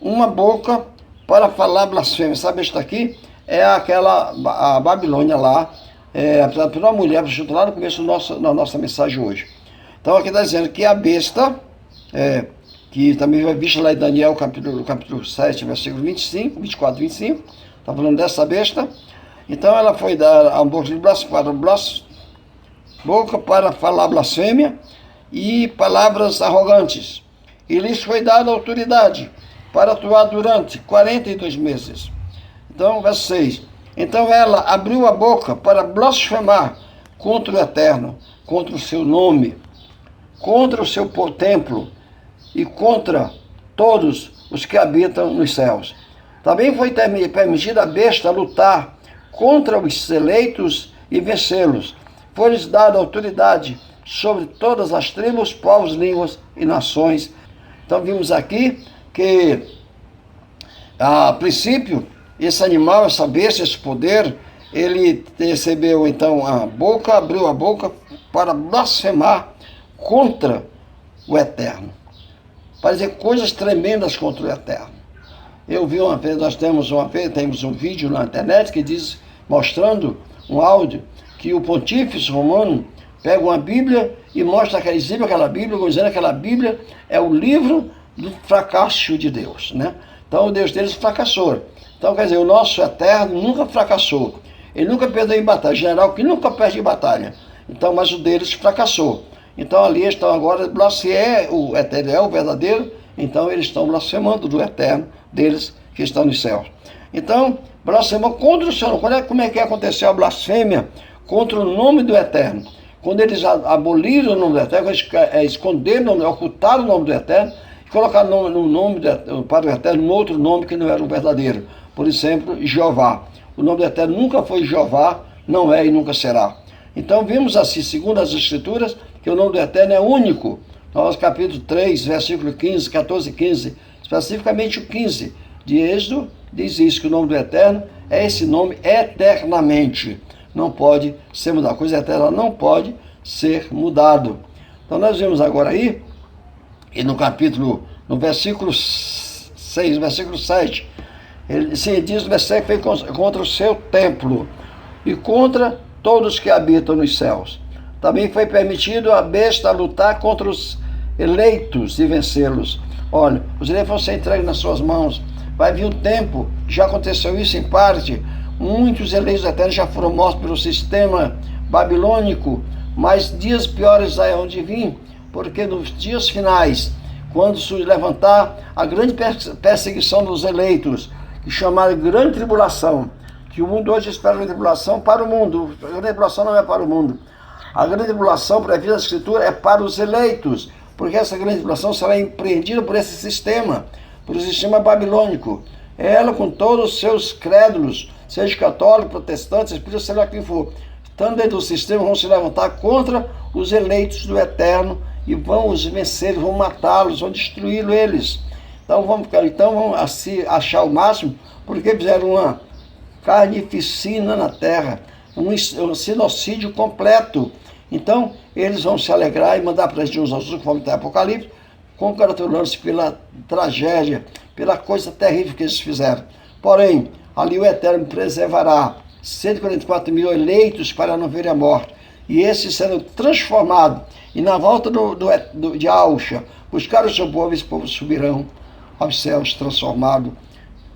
uma boca para falar blasfêmia. Essa besta aqui é a Babilônia lá, por uma mulher, lá no começo da nossa mensagem hoje. Então aqui está dizendo que a besta, que também vai vista lá em Daniel, capítulo 7, versículo 25, 24 e 25, está falando dessa besta. Então ela foi dar a boca para falar blasfêmia e palavras arrogantes. E lhes foi dada autoridade para atuar durante 42 meses. Então, verso 6. Então ela abriu a boca para blasfemar contra o Eterno, contra o seu nome, contra o seu templo e contra todos os que habitam nos céus. Também foi permitida a besta lutar contra os eleitos e vencê-los. Foi-lhes dada autoridade sobre todas as tribos, povos, línguas e nações. Então vimos aqui que, a princípio, esse animal, essa besta, esse poder, ele recebeu então abriu a boca para blasfemar contra o Eterno, para dizer coisas tremendas contra o Eterno. Eu vi uma vez, temos um vídeo na internet que diz, mostrando um áudio, que o pontífice romano pega uma Bíblia e exibe aquela Bíblia, dizendo que aquela Bíblia é o livro do fracasso de Deus, né? Então o Deus deles fracassou. Então quer dizer, o nosso Eterno nunca fracassou. Ele nunca perdeu em batalha, general que nunca perde em batalha. Então, mas o deles fracassou. Então ali estão agora, se é o eterno, é o verdadeiro, então eles estão blasfemando do eterno deles que estão nos céus. Então, blasfemam contra o Senhor. Como é que aconteceu a blasfêmia contra o nome do eterno? Quando eles aboliram o nome do eterno, esconderam, ocultaram o nome do eterno, e colocaram no nome para o eterno um outro nome que não era o verdadeiro. Por exemplo, Jeová. O nome do eterno nunca foi Jeová, não é e nunca será. Então vimos assim, segundo as Escrituras, que o nome do eterno é único. Nós, capítulo 3, versículo 15, 14 e 15, especificamente o 15 de Êxodo, diz isso, que o nome do eterno é esse nome eternamente. Não pode ser mudado. A coisa eterna não pode ser mudado. Então nós vemos agora aí, e no versículo 6, versículo 7, ele diz no versículo que foi contra o seu templo e contra todos que habitam nos céus. Também foi permitido a besta lutar contra os eleitos e vencê-los. Olha, os eleitos vão ser entregues nas suas mãos. Vai vir um tempo, já aconteceu isso em parte, muitos eleitos eternos já foram mortos pelo sistema babilônico, mas dias piores aí onde vir, porque nos dias finais, quando se levantar a grande perseguição dos eleitos, que chamaram de grande tribulação, que o mundo hoje espera uma tribulação para o mundo, a grande tribulação não é para o mundo, a grande tribulação prevista na Escritura é para os eleitos, porque essa grande tribulação será empreendida por esse sistema, por o sistema babilônico. Ela com todos os seus crédulos, seja católico, protestante, espírita, sei lá quem for, estando dentro do sistema, vão se levantar contra os eleitos do eterno e vão os vencer, vão matá-los, vão destruí-los eles. Então vão assim, achar o máximo, porque fizeram uma carnificina na terra, um sinocídio completo. Então eles vão se alegrar e mandar para uns aos outros, conforme está Apocalipse, congratulando-se pela tragédia, pela coisa terrível que eles fizeram. Porém, ali o Eterno preservará 144 mil eleitos para não verem a morte. E esses serão transformados. E na volta de Alcha, buscar o seu povo, esse povo subirão aos céus transformados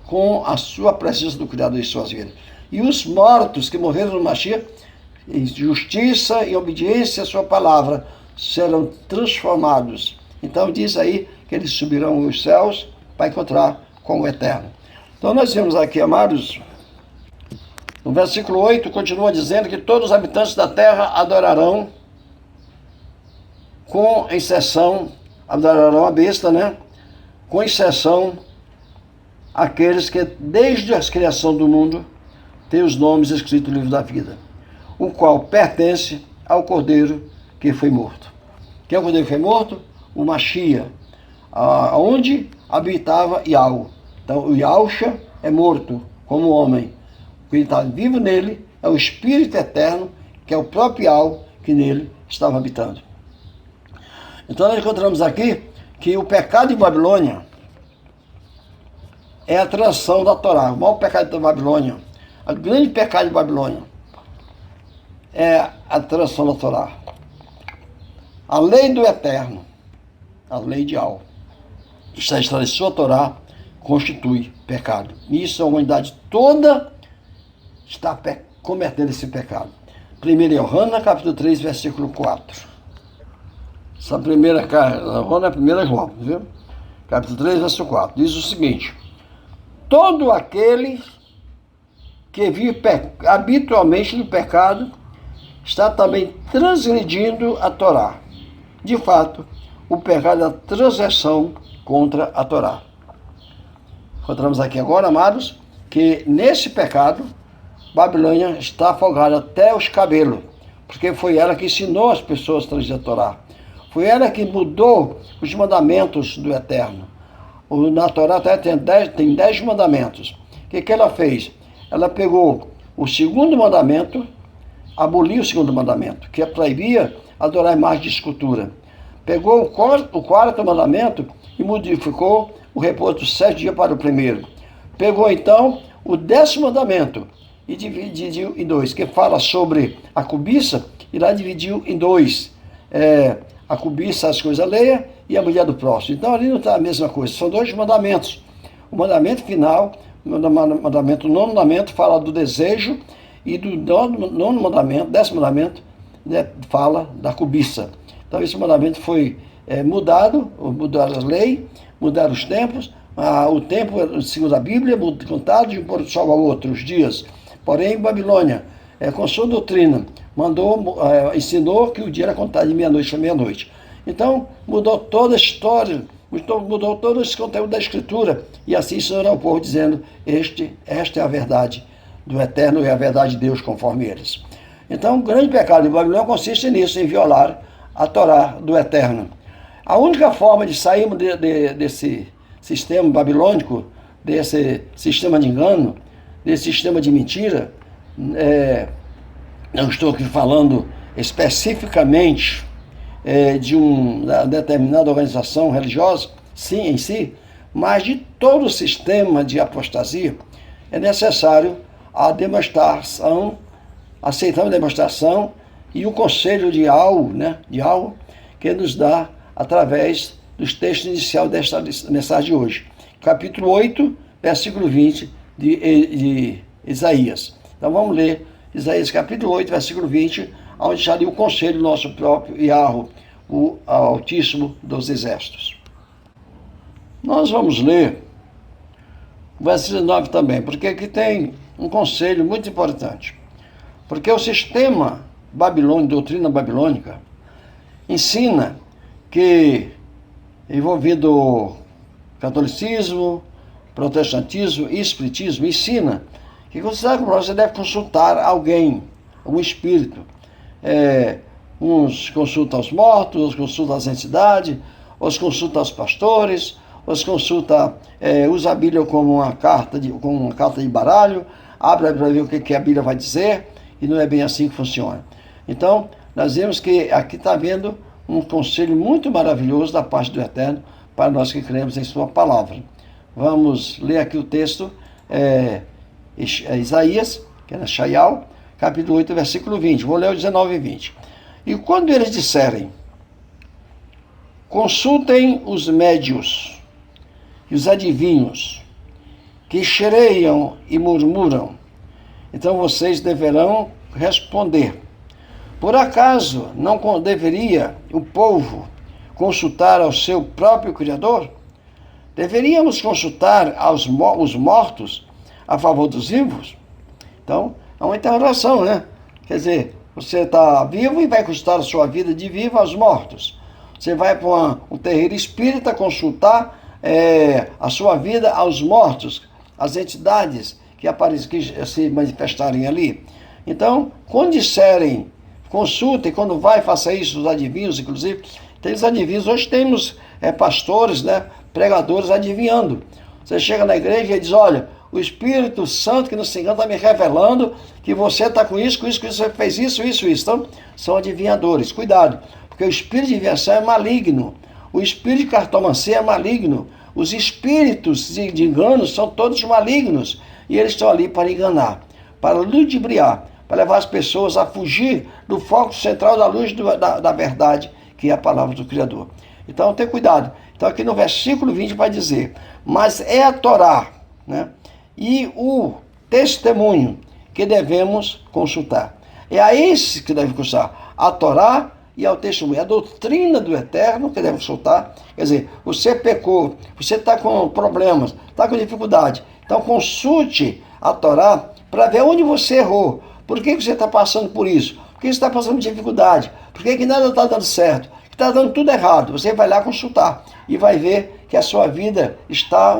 com a sua presença do Criador em suas vidas. E os mortos que morreram no Mashiach, em justiça e obediência à sua palavra, serão transformados. Então diz aí que eles subirão aos céus para encontrar com o Eterno. Então nós vemos aqui, amados, no versículo 8, continua dizendo que todos os habitantes da terra adorarão, com exceção, adorarão a besta, né? Com exceção aqueles que desde a criação do mundo têm os nomes escritos no livro da vida, o qual pertence ao Cordeiro que foi morto. Quem é o Cordeiro que foi morto? O Mashiach, onde habitava Yahweh. Então o Yahusha é morto como homem. O que está vivo nele é o Espírito Eterno, que é o próprio Yahweh que nele estava habitando. Então nós encontramos aqui que o pecado de Babilônia é a transição da Torá. O maior pecado da Babilônia, o grande pecado de Babilônia é a transição da Torá. A lei do Eterno, a lei de Yahweh, está escrita em sua Torá, constitui pecado. E isso a humanidade toda está cometendo esse pecado. 1 Yohanan, capítulo 3, versículo 4. Essa primeira Yohanan é 1 João, viu? Capítulo 3, versículo 4. Diz o seguinte: todo aquele que vive habitualmente no pecado está também transgredindo a Torá. De fato, o pecado é a transgressão contra a Torá. Encontramos aqui agora, amados, que nesse pecado, Babilônia está afogada até os cabelos, porque foi ela que ensinou as pessoas a transgredir a Torá. Foi ela que mudou os mandamentos do Eterno. Na Torá até tem 10 mandamentos. O que ela fez? Ela pegou o segundo mandamento, aboliu o segundo mandamento, que proibia adorar imagens de escultura. Pegou o quarto mandamento e modificou o repouso dos 7 dias para o primeiro. Pegou então o 10º mandamento e dividiu em 2, que fala sobre a cobiça, e lá dividiu em 2. A cobiça, as coisas alheias, e a mulher do próximo. Então ali não está a mesma coisa, são 2 mandamentos. O mandamento final, o nono mandamento fala do desejo, e do nono mandamento, 10º mandamento, fala da cobiça. Então esse mandamento foi mudado, mudaram as leis, mudaram os tempos. O tempo, segundo a Bíblia, contado de um pôr do sol ao outro, os dias. Porém, Babilônia, com sua doutrina, ensinou que o dia era contado de meia-noite a meia-noite. Então, mudou toda a história, mudou todo esse conteúdo da Escritura, e assim ensinou ao povo, dizendo, esta é a verdade do Eterno e a verdade de Deus conforme eles. Então, o grande pecado de Babilônia consiste nisso, em violar a Torá do Eterno. A única forma de sairmos desse sistema babilônico, desse sistema de engano, desse sistema de mentira, não estou aqui falando especificamente de uma determinada organização religiosa, sim, em si, mas de todo o sistema de apostasia, é necessário a demonstração, aceitamos a demonstração e o conselho de algo, que nos dá através dos textos iniciais desta mensagem de hoje. Capítulo 8, versículo 20 de Isaías. Então vamos ler Isaías capítulo 8, versículo 20, onde está ali o conselho do nosso próprio Yahweh, o Altíssimo dos Exércitos. Nós vamos ler o versículo 9 também, porque aqui tem um conselho muito importante. Porque o sistema babilônico, doutrina babilônica, ensina que, envolvido catolicismo, protestantismo e espiritismo, ensina que você deve consultar alguém, um espírito. Uns consultam os mortos, outros consultam as entidades, outros consultam os pastores, outros consultam, usa a Bíblia como uma carta de baralho, abre para ver o que a Bíblia vai dizer, e não é bem assim que funciona. Então, nós vemos que aqui está havendo um conselho muito maravilhoso da parte do Eterno para nós que cremos em sua palavra. Vamos ler aqui o texto, Isaías, que é na Shaial, capítulo 8, versículo 20. Vou ler o 19 e 20. E quando eles disserem, consultem os médios e os adivinhos, que xereiam e murmuram, então vocês deverão responder. Por acaso não deveria o povo consultar ao seu próprio Criador? Deveríamos consultar os mortos a favor dos vivos? Então, é uma interrogação, né? Quer dizer, você está vivo e vai consultar a sua vida de vivo aos mortos. Você vai para um terreiro espírita consultar a sua vida aos mortos, as entidades que se manifestarem ali. Então, quando disserem, consultem, quando vai, faça isso, os adivinhos, inclusive, tem os adivinhos. Hoje temos pastores, pregadores adivinhando. Você chega na igreja e diz, olha, o Espírito Santo, que não se engana, está me revelando que você está com isso, você fez isso. Então, são adivinhadores. Cuidado, porque o espírito de adivinhação é maligno. O espírito de cartomancia é maligno. Os espíritos de engano são todos malignos. E eles estão ali para enganar, para ludibriar, para levar as pessoas a fugir do foco central da luz da verdade, que é a palavra do Criador. Então, tenha cuidado. Então, aqui no versículo 20 vai dizer, mas é a Torá, e o testemunho que devemos consultar. É a esse que deve consultar, a Torá e ao testemunho. A doutrina do Eterno que deve consultar. Quer dizer, você pecou, você está com problemas, está com dificuldade. Então consulte a Torá para ver onde você errou. Por que você está passando por isso? Por que você está passando por dificuldade? Por que nada está dando certo? Que está dando tudo errado? Você vai lá consultar e vai ver que a sua vida está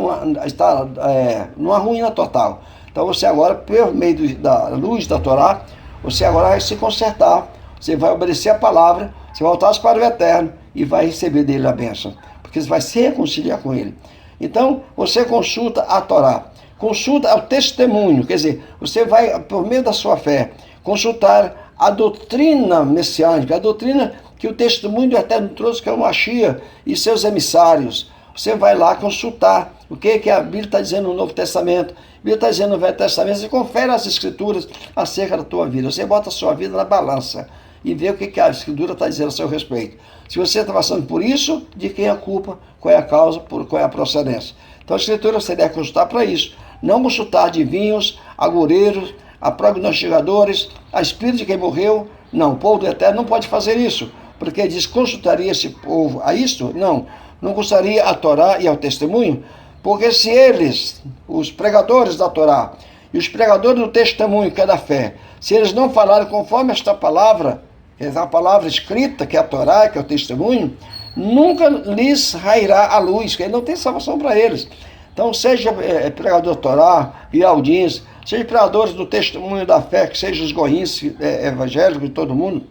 numa ruína total. Então você agora, por meio da luz da Torá, você agora vai se consertar, você vai obedecer a palavra, você vai voltar para o Eterno e vai receber dele a bênção, porque você vai se reconciliar com ele. Então, você consulta a Torá, consulta o testemunho, quer dizer, você vai, por meio da sua fé, consultar a doutrina messiânica, a doutrina que o testemunho do Eterno trouxe, que é o Mashiach e seus emissários. Você vai lá consultar o que a Bíblia está dizendo no Novo Testamento, a Bíblia está dizendo no Velho Testamento, você confere as Escrituras acerca da tua vida, você bota a sua vida na balança e vê o que a Escritura está dizendo a seu respeito. Se você está passando por isso, de quem é a culpa, qual é a causa, qual é a procedência. Então a Escritura você deve consultar para isso, não consultar adivinhos, agoureiros, a prognosticadores, a espírito de quem morreu. Não, o povo do Eterno não pode fazer isso, porque diz, consultaria esse povo a isto? Não consultaria a Torá e ao testemunho, porque se eles, os pregadores da Torá e os pregadores do testemunho, que é da fé, se eles não falarem conforme esta palavra, que é a palavra escrita, que é a Torá, que é o testemunho, nunca lhes rairá a luz, que não tem salvação para eles. Então, seja pregador da Torá e Aldins, seja pregadores do testemunho da fé, que seja os goins evangélicos de todo mundo,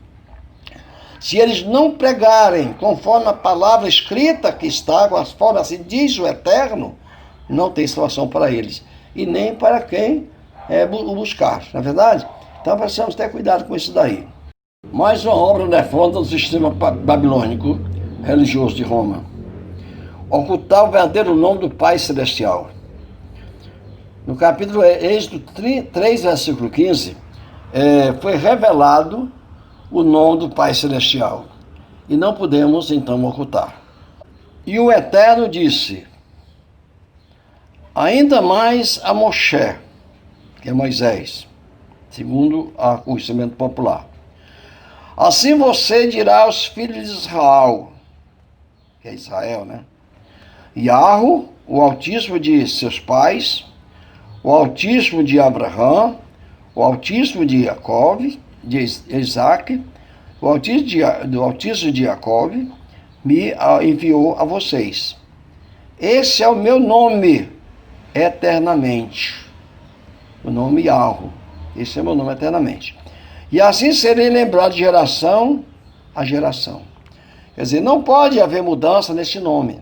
se eles não pregarem conforme a palavra escrita que está, conforme assim diz o Eterno, não tem salvação para eles, e nem para quem o buscar, não é verdade? Então precisamos ter cuidado com isso daí. Mais uma obra nefanda do sistema babilônico religioso de Roma: ocultar o verdadeiro nome do Pai Celestial. No capítulo Êxodo 3, versículo 15, foi revelado o nome do Pai Celestial, e não podemos então ocultar. E o Eterno disse ainda mais a Moshe, que é Moisés, segundo o conhecimento popular: assim você dirá aos filhos de Israel, que é Israel, né? Yahweh, o Altíssimo de seus pais, o Altíssimo de Abraão, o Altíssimo de Jacob, de Isaac, o Altíssimo de Jacob, me enviou a vocês. Esse é o meu nome eternamente. O nome Yahweh. Esse é o meu nome eternamente. E assim serei lembrado de geração a geração. Quer dizer, não pode haver mudança nesse nome,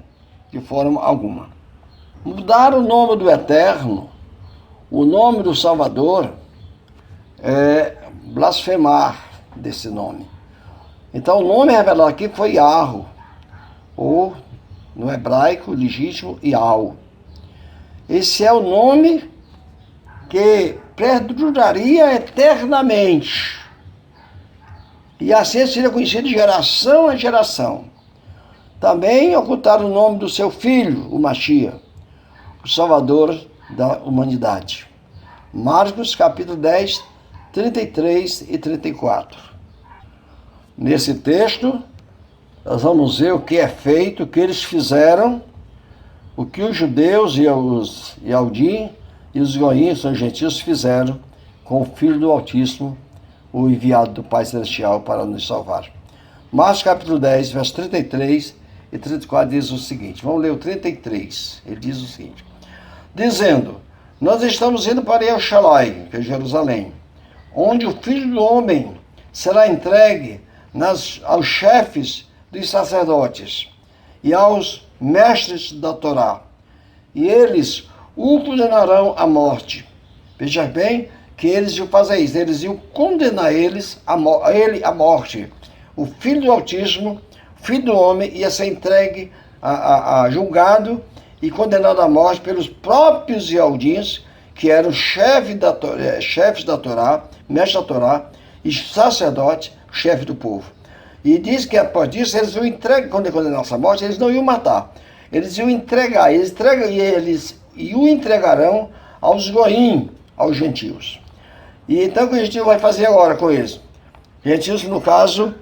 de forma alguma. Mudar o nome do Eterno, o nome do Salvador, é blasfemar desse nome. Então, o nome revelado aqui foi Yahweh, ou no hebraico legítimo Yahweh. Esse é o nome que perduraria eternamente, e assim seria conhecido de geração a geração. Também ocultaram o nome do seu filho, o Mashiach, o Salvador da humanidade. Marcos capítulo 10, 33 e 34. Nesse texto, nós vamos ver o que é feito, o que eles fizeram, o que os judeus e os Yaldim e os goins, os gentios, fizeram com o Filho do Altíssimo, o enviado do Pai Celestial para nos salvar. Marcos capítulo 10, versos 33 e 34 diz o seguinte, vamos ler o 33, ele diz o seguinte: dizendo, nós estamos indo para Jerusalém, que é Jerusalém, onde o Filho do Homem será entregue aos chefes dos sacerdotes e aos mestres da Torá, e eles o condenarão à morte. Veja bem que eles iam fazer isso, eles iam condenar ele à morte. O Filho do Altíssimo, Filho do Homem, ia ser entregue a julgado e condenado à morte pelos próprios Yaldins, que eram chefes da Torá, mestres da Torá, e sacerdotes, chefe do povo. E diz que após disso, eles iam entregar, quando ele condenasse à morte, eles não iam matar. Eles iam entregar, eles o entregarão aos goim, aos gentios. E então o que o gentio vai fazer agora com eles? Gentios, no caso,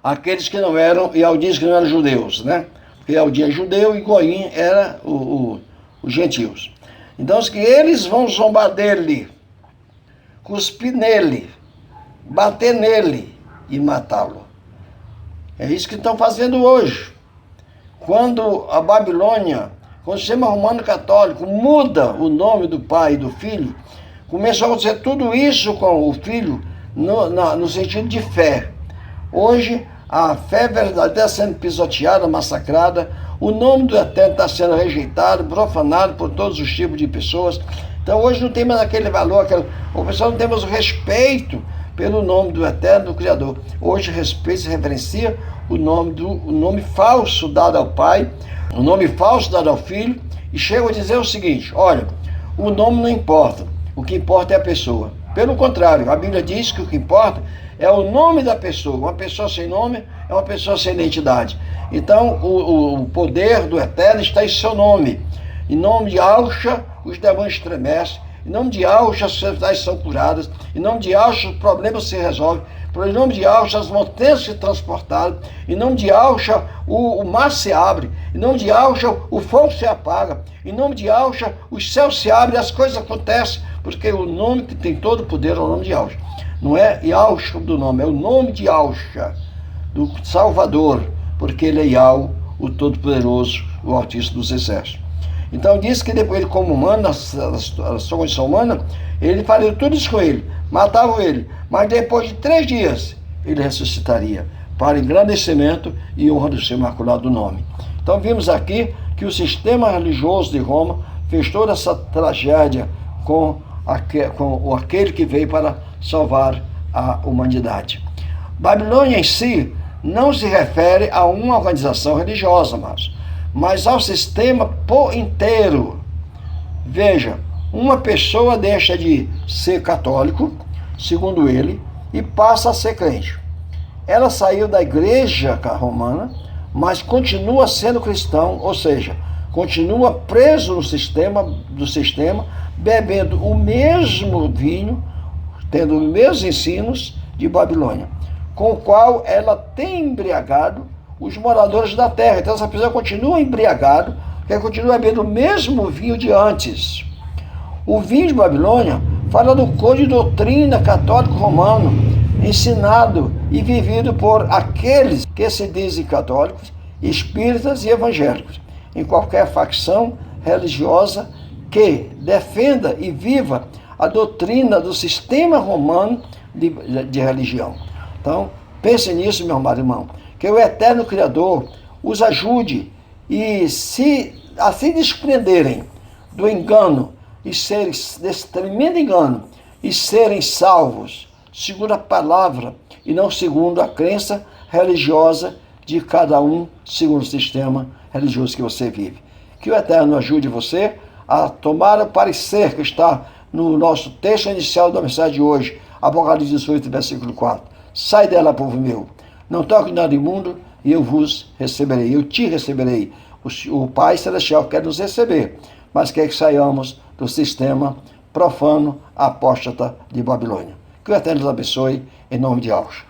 aqueles que não eram, Yaldins que não eram judeus, né? Porque Yaldim é judeu e goim era os gentios. Então, que eles vão zombar dele, cuspir nele, bater nele e matá-lo. É isso que estão fazendo hoje. Quando a Babilônia, quando o sistema romano católico muda o nome do Pai e do Filho, começou a acontecer tudo isso com o Filho no sentido de fé. Hoje, a fé verdadeira está sendo pisoteada, massacrada, o nome do Eterno está sendo rejeitado, profanado por todos os tipos de pessoas. Então hoje não tem mais aquele valor, o pessoal não tem mais o respeito pelo nome do Eterno, do Criador. Hoje respeita e reverencia o nome falso dado ao Pai, o nome falso dado ao Filho, e chega a dizer o seguinte: olha, o nome não importa, o que importa é a pessoa. Pelo contrário, a Bíblia diz que o que importa é o nome da pessoa. Uma pessoa sem nome é uma pessoa sem identidade. Então, o poder do Eterno está em seu nome. Em nome de Alxa, os demônios estremecem. Em nome de Alxa, as enfermidades são curadas. Em nome de Alxa, os problemas se resolvem. Por em nome de Yahushua as montanhas se transportaram, em nome de Yahushua o mar se abre, em nome de Yahushua o fogo se apaga, em nome de Yahushua os céus se abrem, as coisas acontecem, porque o nome que tem todo o poder é o nome de Yahushua. Não é Yahushua do nome, é o nome de Yahushua, do Salvador, porque ele é Yahu, o Todo-Poderoso, o Altíssimo dos Exércitos. Então diz que depois ele, como humano, na sua condição humana, ele faria tudo isso com ele, matavam ele, mas depois de 3 dias ele ressuscitaria, para engrandecimento e honra do seu imaculado nome. Então vimos aqui que o sistema religioso de Roma fez toda essa tragédia com aquele que veio para salvar a humanidade. Babilônia em si não se refere a uma organização religiosa, mas ao sistema por inteiro. Veja, uma pessoa deixa de ser católico, segundo ele, e passa a ser crente. Ela saiu da igreja romana, mas continua sendo cristão, ou seja, continua preso no sistema, bebendo o mesmo vinho, tendo os mesmos ensinos de Babilônia, com o qual ela tem embriagado os moradores da terra. Então essa pessoa continua embriagado, porque continua bebendo o mesmo vinho de antes. O vinho de Babilônia fala do código de doutrina católico romano, ensinado e vivido por aqueles que se dizem católicos, espíritas e evangélicos, em qualquer facção religiosa que defenda e viva a doutrina do sistema romano de religião. Então, pense nisso, meu amado irmão, que o eterno Criador os ajude e se desprenderem do engano e serem desse tremendo engano e serem salvos segundo a palavra e não segundo a crença religiosa de cada um, segundo o sistema religioso que você vive. Que o Eterno ajude você a tomar o parecer que está no nosso texto inicial da mensagem de hoje, Apocalipse 18, versículo 4. Sai dela, povo meu, não toque nada imundo, e eu vos receberei, eu te receberei. O Pai Celestial quer nos receber, mas quer que saiamos do sistema profano, apóstata de Babilônia. Que o Eterno nos abençoe, em nome de Yahushua.